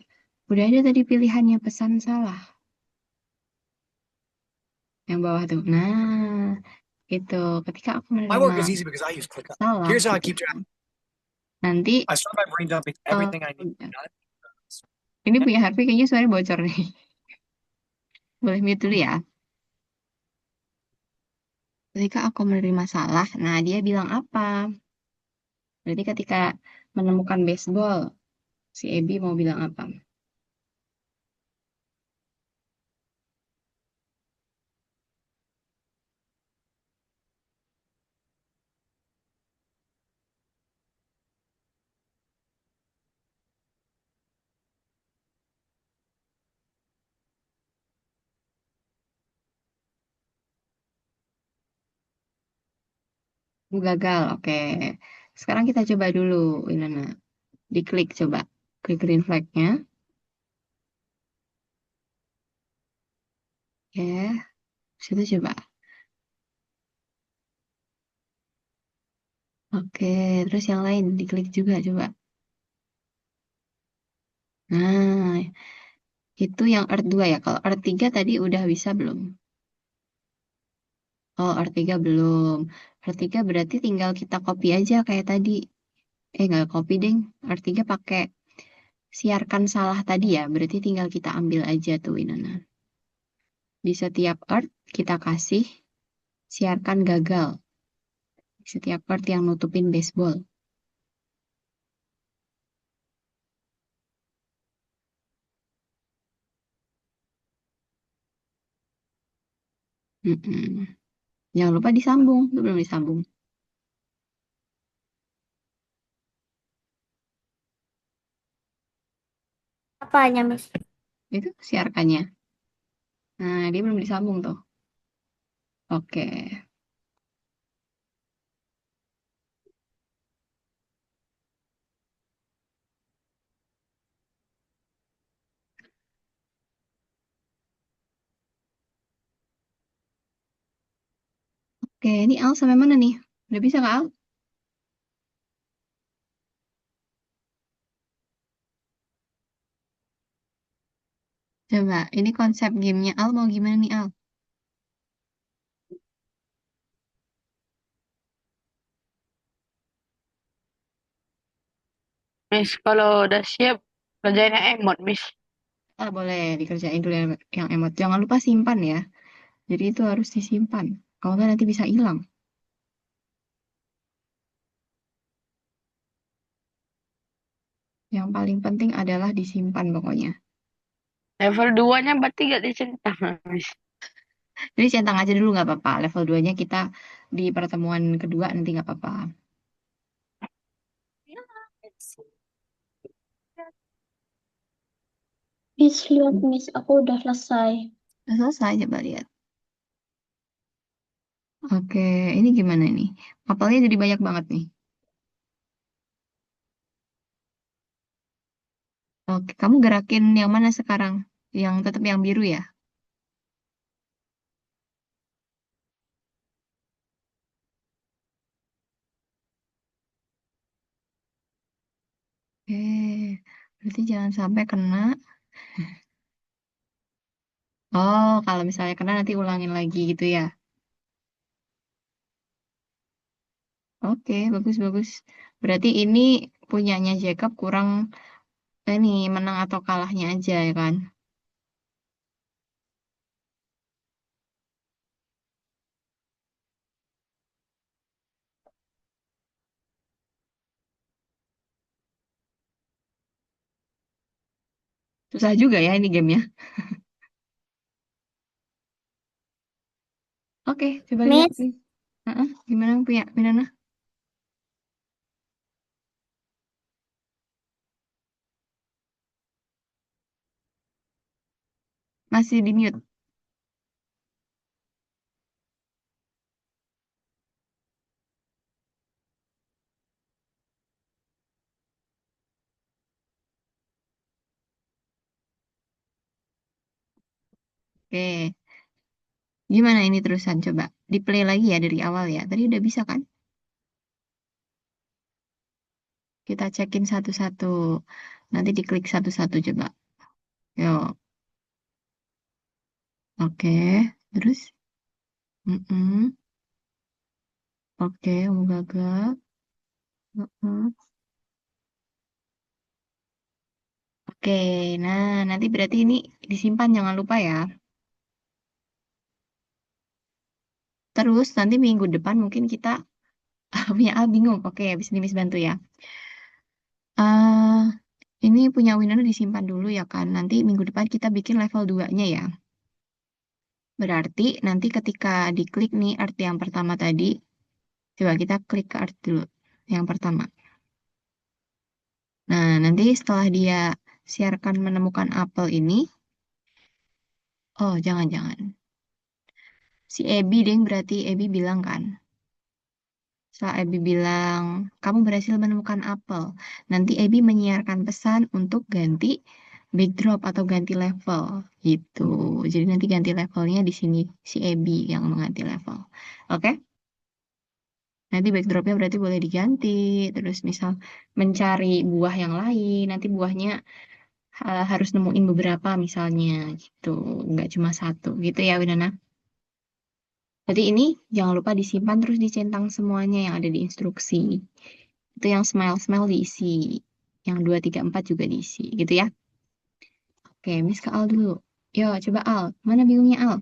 udah ada tadi pilihannya pesan salah. Yang bawah tuh. Nah, itu ketika aku My menerima work is easy because I use ClickUp. salah Here's how I gitu. keep track. Nanti I start by brain dumping everything I need to be done. ini punya HP kayaknya suaranya bocor nih. Boleh mute dulu ya. Ketika aku menerima salah, nah dia bilang apa? Berarti ketika menemukan baseball, si Ebi mau bilang apa? Gagal, oke. Sekarang kita coba dulu, Inana. Diklik coba. Klik green flag-nya. Oke, situ coba. Oke, terus yang lain diklik juga coba. Nah, itu yang Earth 2 ya. Kalau Earth 3 tadi udah bisa belum? Oh, Earth 3 belum. Earth 3 berarti tinggal kita copy aja kayak tadi. Nggak copy ding. Earth 3 pakai siarkan salah tadi ya. Berarti tinggal kita ambil aja tuh, Inana. Di setiap Earth kita kasih siarkan gagal. Di setiap Earth yang nutupin baseball. Mm-mm. Jangan lupa disambung. Itu belum disambung. Apanya, Miss? Itu siarkannya. Nah, dia belum disambung tuh. Oke. Oke, ini Al sampai mana nih? Udah bisa nggak Al? Coba, ini konsep gamenya Al mau gimana nih Al? Miss, kalau udah siap, kerjain yang emot, Miss. Ah, boleh dikerjain dulu yang emot. Jangan lupa simpan ya. Jadi itu harus disimpan. Kalau nggak nanti bisa hilang. Yang paling penting adalah disimpan pokoknya. Level 2-nya berarti gak dicentang, Miss. Jadi centang aja dulu nggak apa-apa. Level 2-nya kita di pertemuan kedua nanti nggak apa-apa. Miss, lihat, Miss, aku udah selesai. Udah selesai, coba lihat. Oke, ini gimana nih? Apelnya jadi banyak banget nih. Oke, kamu gerakin yang mana sekarang? Yang tetap yang biru ya? Oke, berarti jangan sampai kena. Oh, kalau misalnya kena nanti ulangin lagi gitu ya. Oke, bagus-bagus. Berarti ini punyanya Jacob kurang ini menang atau kalahnya aja ya kan? Susah juga ya ini gamenya. Oke, coba lihat Miss, nih. Heeh, gimana punya Minana? Masih di mute. Oke, gimana ini terusan coba? Di play lagi ya dari awal ya. Tadi udah bisa kan? Kita cekin satu-satu. Nanti diklik satu-satu coba. Yuk, oke. Terus? Mm-mm. Oke, kamu gagal. Mm-mm. Oke, nah nanti berarti ini disimpan jangan lupa ya. Terus nanti minggu depan mungkin kita punya bingung. Oke, habis ini Miss bantu ya. eh ini punya winner disimpan dulu ya kan. Nanti minggu depan kita bikin level 2-nya ya. Berarti nanti ketika diklik nih art yang pertama tadi, coba kita klik ke art dulu. Yang pertama. Nah, nanti setelah dia siarkan menemukan apel ini, oh jangan-jangan. Si Ebi deng berarti Ebi bilang kan. Setelah Ebi bilang, kamu berhasil menemukan apel. Nanti Ebi menyiarkan pesan untuk ganti backdrop atau ganti level gitu. Jadi nanti ganti levelnya di sini si Ebi yang mengganti level. Oke? Nanti backdropnya berarti boleh diganti. Terus misal mencari buah yang lain, nanti buahnya harus nemuin beberapa misalnya gitu. Nggak cuma satu gitu ya Winona. Jadi ini jangan lupa disimpan terus dicentang semuanya yang ada di instruksi. Itu yang smile-smile diisi. Yang 2 3 4 juga diisi gitu ya. Oke, Miss ke Al dulu. Yo, coba Al. Mana bingungnya Al?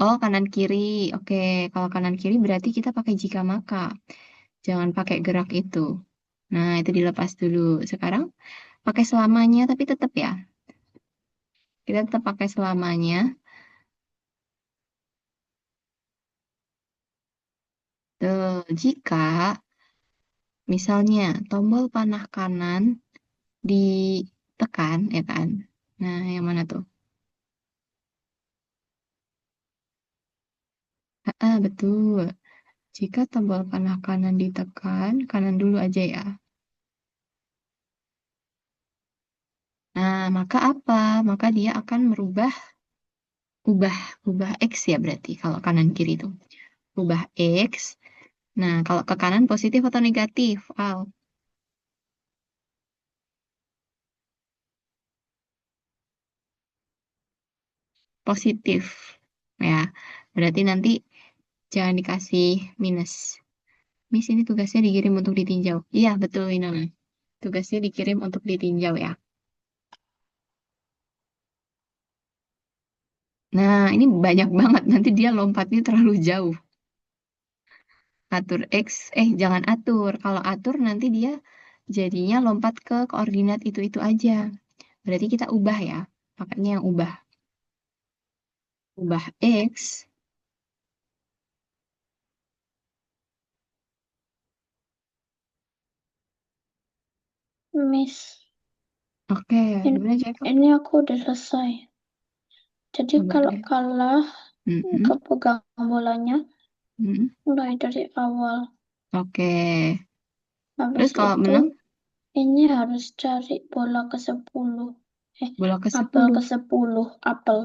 Oh, kanan kiri. Oke, kalau kanan kiri berarti kita pakai jika maka. Jangan pakai gerak itu. Nah, itu dilepas dulu. Sekarang pakai selamanya, tapi tetap ya. Kita tetap pakai selamanya. Tuh, jika misalnya tombol panah kanan ditekan, ya kan? Nah, yang mana tuh? Betul. Jika tombol panah kanan ditekan, kanan dulu aja ya. Nah, maka apa? Maka dia akan ubah, ubah X ya berarti kalau kanan kiri itu. Ubah X. Nah, kalau ke kanan positif atau negatif? Al, positif. Ya, berarti nanti jangan dikasih minus. Miss ini tugasnya dikirim untuk ditinjau. Iya, betul ini. Tugasnya dikirim untuk ditinjau ya. Nah, ini banyak banget. Nanti dia lompatnya terlalu jauh. Atur X, jangan atur. Kalau atur nanti dia jadinya lompat ke koordinat itu aja. Berarti kita ubah ya. Pakainya yang ubah. Ubah X. Miss, Oke, ini, gimana Jacob? ini aku udah selesai. Jadi Coba kalau lihat. kalah, Mm-mm. kepegang bolanya Mm-mm. mulai dari awal. Oke. Terus Habis kalau itu, menang, ini harus cari bola ke-10. bola ke Apel 10. ke-10. Apel.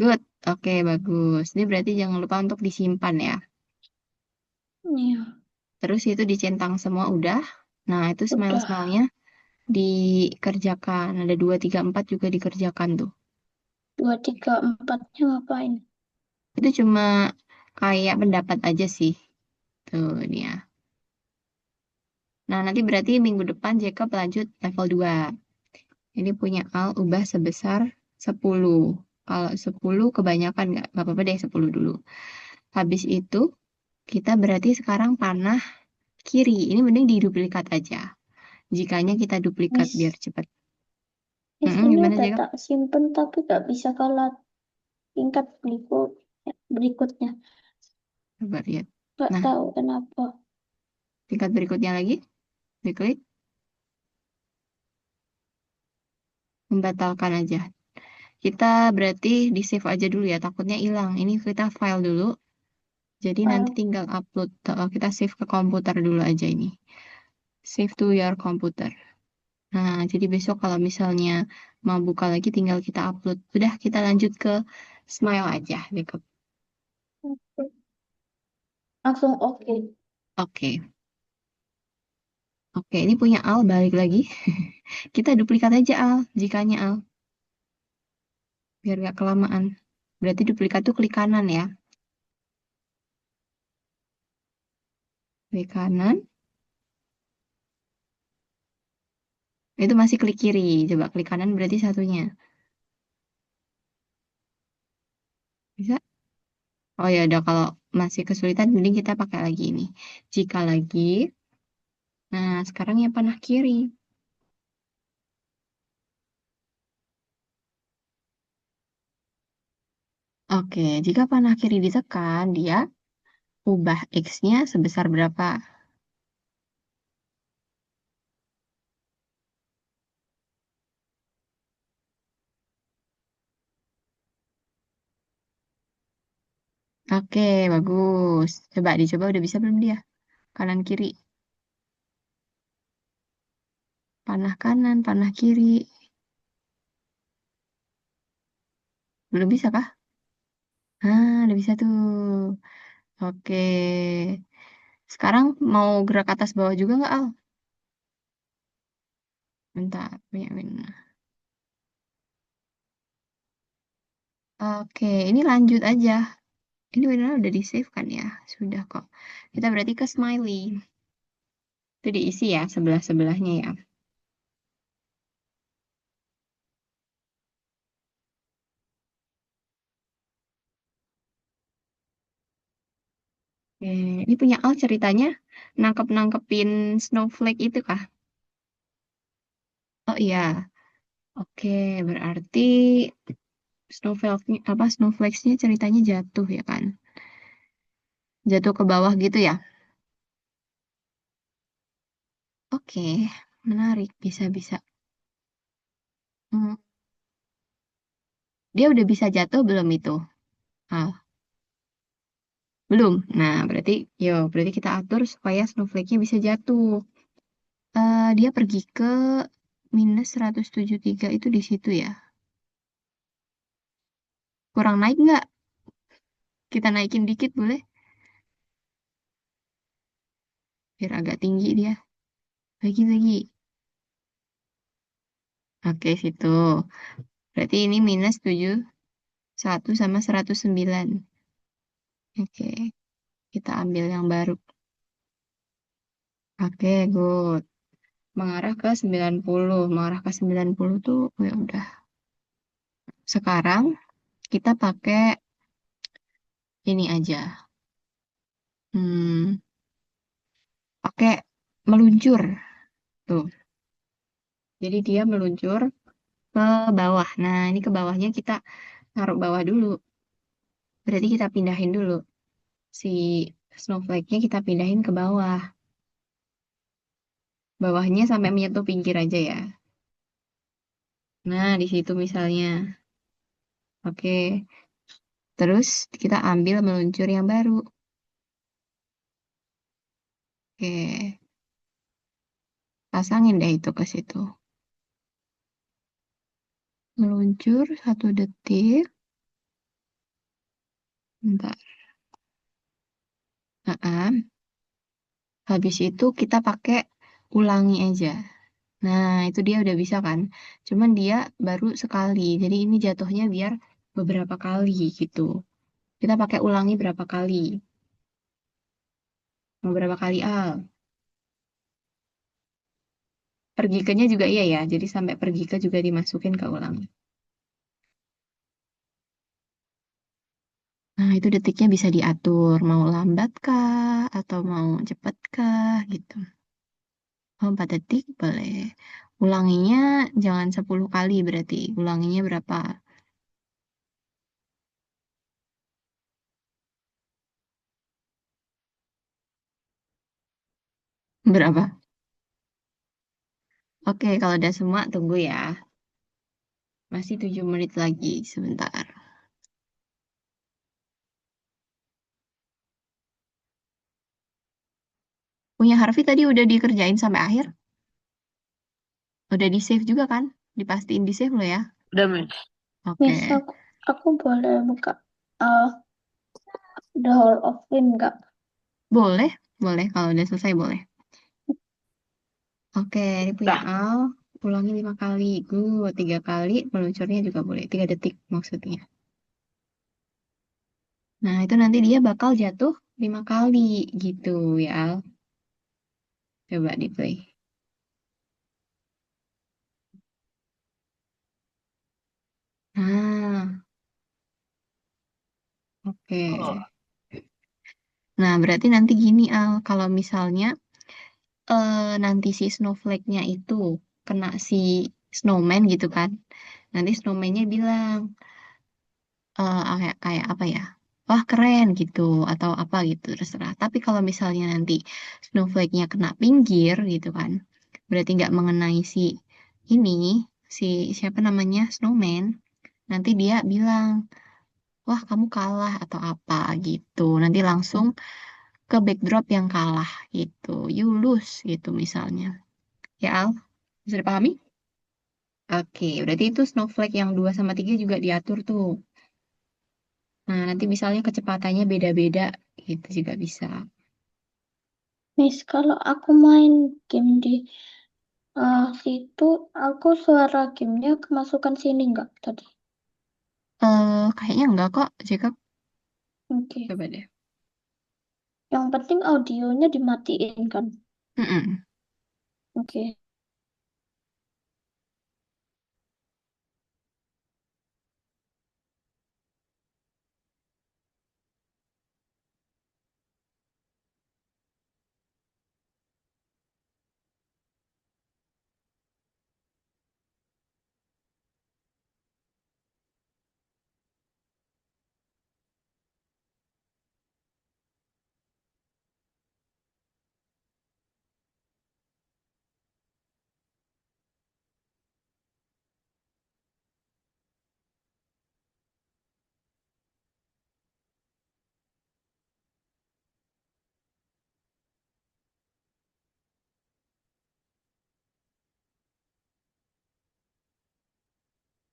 Good. Oke, bagus. Ini berarti jangan lupa untuk disimpan ya. Iya, Terus itu dicentang semua udah. Nah, itu udah. smile-smilenya dikerjakan. Ada 2 3 4 juga dikerjakan tuh. 2, 3, 4-nya ngapain? Itu cuma kayak pendapat aja sih. Tuh, ini ya. Nah, nanti berarti minggu depan Jacob lanjut level 2. Ini punya Al ubah sebesar 10. Kalau 10 kebanyakan nggak apa-apa deh 10 dulu. Habis itu kita berarti sekarang panah kiri. Ini mending diduplikat aja. Jikanya kita duplikat biar Miss, cepat. Miss ini Gimana udah Jacob? tak simpen tapi gak bisa kalah tingkat berikutnya. Coba lihat. Gak Nah, tahu kenapa. tingkat berikutnya lagi. Diklik. Membatalkan aja. Kita berarti di save aja dulu ya. Takutnya hilang. Ini kita file dulu. Jadi nanti File. tinggal upload. Kita save ke komputer dulu aja ini. Save to your computer. Nah, jadi besok kalau misalnya mau buka lagi tinggal kita upload. Udah, kita lanjut ke Smile aja, Jacob. Langsung oke. Oke. Oke, ini punya Al balik lagi. Kita duplikat aja Al, jikanya Al, biar nggak kelamaan. Berarti duplikat tuh klik kanan ya. Klik kanan. Itu masih klik kiri. Coba klik kanan berarti satunya. Bisa? Oh ya udah kalau masih kesulitan mending kita pakai lagi ini. Jika lagi. Nah, sekarang yang panah kiri. Oke, jika panah kiri ditekan, dia ubah X-nya sebesar berapa? Oke, bagus. Coba dicoba udah bisa belum dia? Kanan kiri. Panah kanan, panah kiri. Belum bisa kah? Udah bisa tuh. Oke. Sekarang mau gerak atas bawah juga nggak, Al? Bentar, punya Wina. Oke, ini lanjut aja. Ini benar udah di save kan ya? Sudah kok. Kita berarti ke Smiley. Itu diisi ya, sebelah-sebelahnya ya. Oke, ini punya Al ceritanya nangkep-nangkepin snowflake itu kah? Oh iya. Oke, berarti snowflakes-nya ceritanya jatuh ya kan? Jatuh ke bawah gitu ya? Oke, menarik. Bisa-bisa. Hmm, dia udah bisa jatuh belum itu? Ah, belum. Nah, berarti kita atur supaya snowflake-nya bisa jatuh. Dia pergi ke -173 itu di situ ya. Kurang naik nggak? Kita naikin dikit boleh? Biar agak tinggi dia. Lagi-lagi. Oke, situ. Berarti ini -71 sama 109. Oke, kita ambil yang baru. Oke, good. Mengarah ke 90. Mengarah ke 90 tuh ya udah. Sekarang kita pakai ini aja. Hmm, pakai meluncur. Tuh. Jadi dia meluncur ke bawah. Nah, ini ke bawahnya kita taruh bawah dulu. Berarti kita pindahin dulu. Si snowflake-nya kita pindahin ke bawah. Bawahnya sampai menyentuh pinggir aja ya. Nah, di situ misalnya. Oke. Terus kita ambil meluncur yang baru. Oke. Pasangin deh itu ke situ. Meluncur 1 detik. Bentar. Habis itu kita pakai ulangi aja. Nah, itu dia udah bisa kan. Cuman dia baru sekali. Jadi ini jatuhnya biar beberapa kali gitu. Kita pakai ulangi berapa kali? Mau berapa kali, Al? Pergi ke nya juga iya ya. Jadi sampai pergi ke juga dimasukin ke ulangi. Nah, itu detiknya bisa diatur, mau lambat kah, atau mau cepet kah, gitu. Oh, 4 detik boleh. Ulanginya jangan 10 kali berarti. Ulanginya berapa? Berapa? Oke, kalau udah semua tunggu ya. Masih 7 menit lagi, sebentar. Punya Harvey tadi udah dikerjain sampai akhir? Udah di-save juga kan? Dipastiin di-save lo ya? Udah, Miss. Oke. Miss, aku boleh buka uh, The Hall of Fame nggak? Boleh, boleh. Kalau udah selesai boleh. Oke, ini punya Dah. Al. Ulangi 5 kali. Good. 3 kali. Meluncurnya juga boleh. 3 detik maksudnya. Nah, itu nanti dia bakal jatuh 5 kali gitu ya, Al. Coba di play. Nah, oke. Nah, berarti nanti gini, Al. Kalau misalnya nanti si snowflake-nya itu kena si snowman gitu kan. Nanti snowman-nya bilang, kayak apa ya? Wah, keren gitu. Atau apa gitu, terserah. Tapi kalau misalnya nanti snowflake-nya kena pinggir gitu kan. Berarti nggak mengenai si ini, si siapa namanya, snowman. Nanti dia bilang, wah kamu kalah atau apa gitu. Nanti langsung ke backdrop yang kalah gitu. You lose gitu misalnya. Ya Al, bisa dipahami? Oke, berarti itu snowflake yang 2 sama 3 juga diatur tuh. Nah, nanti misalnya kecepatannya beda-beda gitu juga bisa. Miss, kalau aku main game di situ, aku suara gamenya kemasukan sini nggak tadi? Kayaknya enggak kok, Jacob. Oke. Coba deh. Yang penting audionya dimatiin kan? Mm-mm. Oke.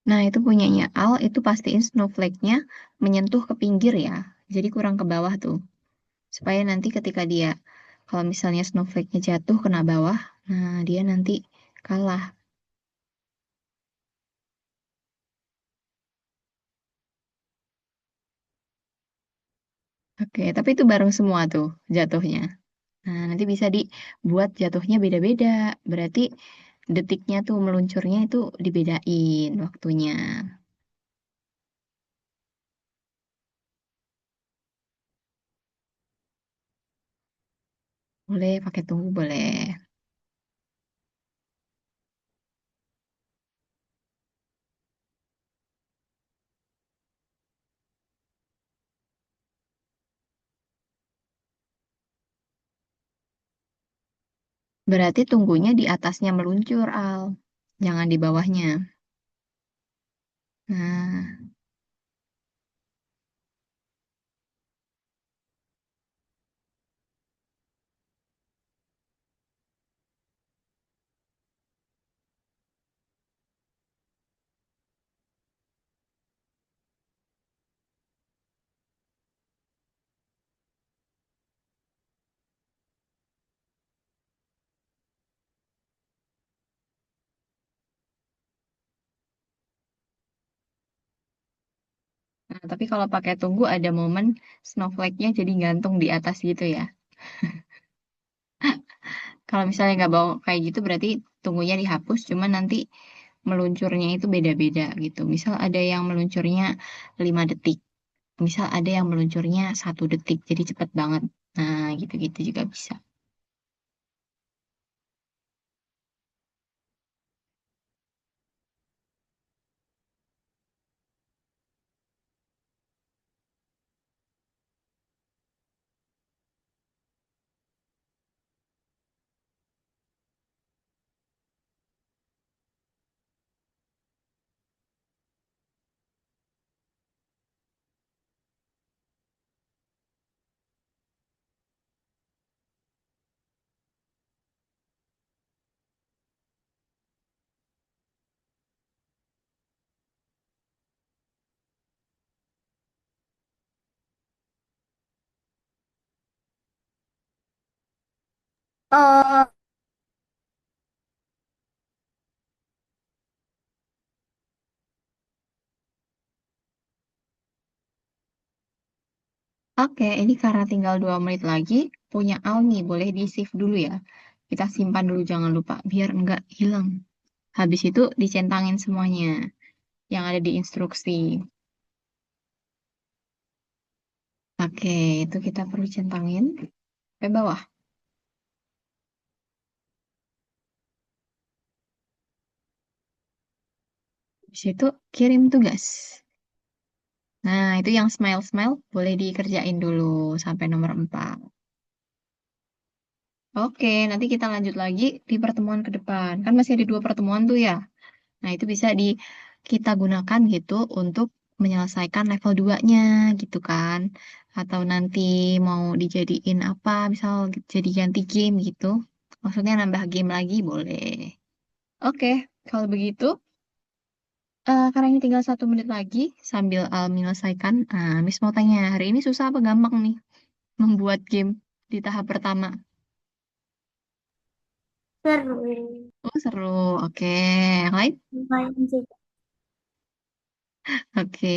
Nah, itu punyanya Al, itu pastiin snowflake-nya menyentuh ke pinggir ya. Jadi kurang ke bawah tuh. Supaya nanti ketika dia, kalau misalnya snowflake-nya jatuh kena bawah, nah dia nanti kalah. Oke, tapi itu bareng semua tuh jatuhnya. Nah, nanti bisa dibuat jatuhnya beda-beda. Berarti detiknya tuh meluncurnya itu dibedain waktunya. Boleh pakai tunggu boleh. Berarti tunggunya di atasnya meluncur, Al. Jangan di bawahnya. Nah, tapi kalau pakai tunggu ada momen snowflake-nya jadi gantung di atas gitu ya. Kalau misalnya nggak bawa kayak gitu berarti tunggunya dihapus, cuman nanti meluncurnya itu beda-beda gitu. Misal ada yang meluncurnya 5 detik, Misal ada yang meluncurnya 1 detik, jadi cepet banget. Nah, gitu-gitu juga bisa. Eh, Oke, ini karena tinggal 2 menit lagi, punya Al nih, boleh di-save dulu ya. Kita simpan dulu, jangan lupa, biar nggak hilang. Habis itu dicentangin semuanya yang ada di instruksi. Oke, itu kita perlu centangin ke bawah. Habis itu kirim tugas. Nah, itu yang smile-smile boleh dikerjain dulu sampai nomor 4. Oke, nanti kita lanjut lagi di pertemuan ke depan. Kan masih ada 2 pertemuan tuh ya. Nah, itu bisa kita gunakan gitu untuk menyelesaikan level 2-nya gitu kan. Atau nanti mau dijadiin apa, misal jadi ganti game gitu. Maksudnya nambah game lagi boleh. Oke, kalau begitu, karena ini tinggal 1 menit lagi sambil menyelesaikan, Miss mau tanya, hari ini susah apa gampang nih membuat game di tahap pertama? seru. Oh, seru. Oke, yang lain? Lumayan sih. Oke.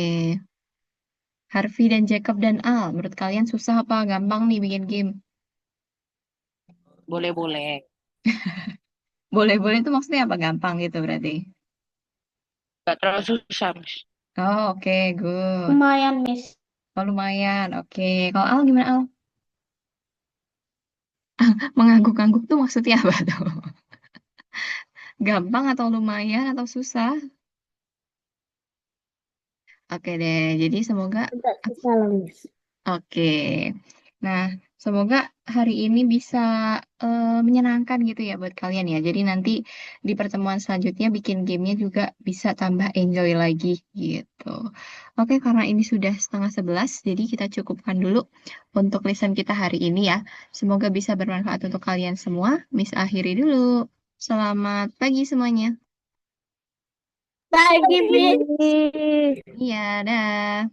Harvey dan Jacob dan Al, menurut kalian susah apa gampang nih bikin game? Boleh-boleh. Boleh-boleh itu maksudnya apa gampang gitu berarti? Gak terlalu susah, Mas. Oh, oke, good. Lumayan, Miss. Oh, lumayan. Oke. Kalau Al gimana Al? Mengangguk-angguk tuh maksudnya apa tuh? Gampang atau lumayan atau susah? Oke deh. Jadi semoga Agak susah lah, Miss. oke. Nah, semoga hari ini bisa menyenangkan gitu ya buat kalian ya. Jadi nanti di pertemuan selanjutnya bikin gamenya juga bisa tambah enjoy lagi gitu. Oke, karena ini sudah setengah 11, jadi kita cukupkan dulu untuk lesson kita hari ini ya. Semoga bisa bermanfaat untuk kalian semua. Miss akhiri dulu. Selamat pagi semuanya. Pagi, Miss. Iya, dah.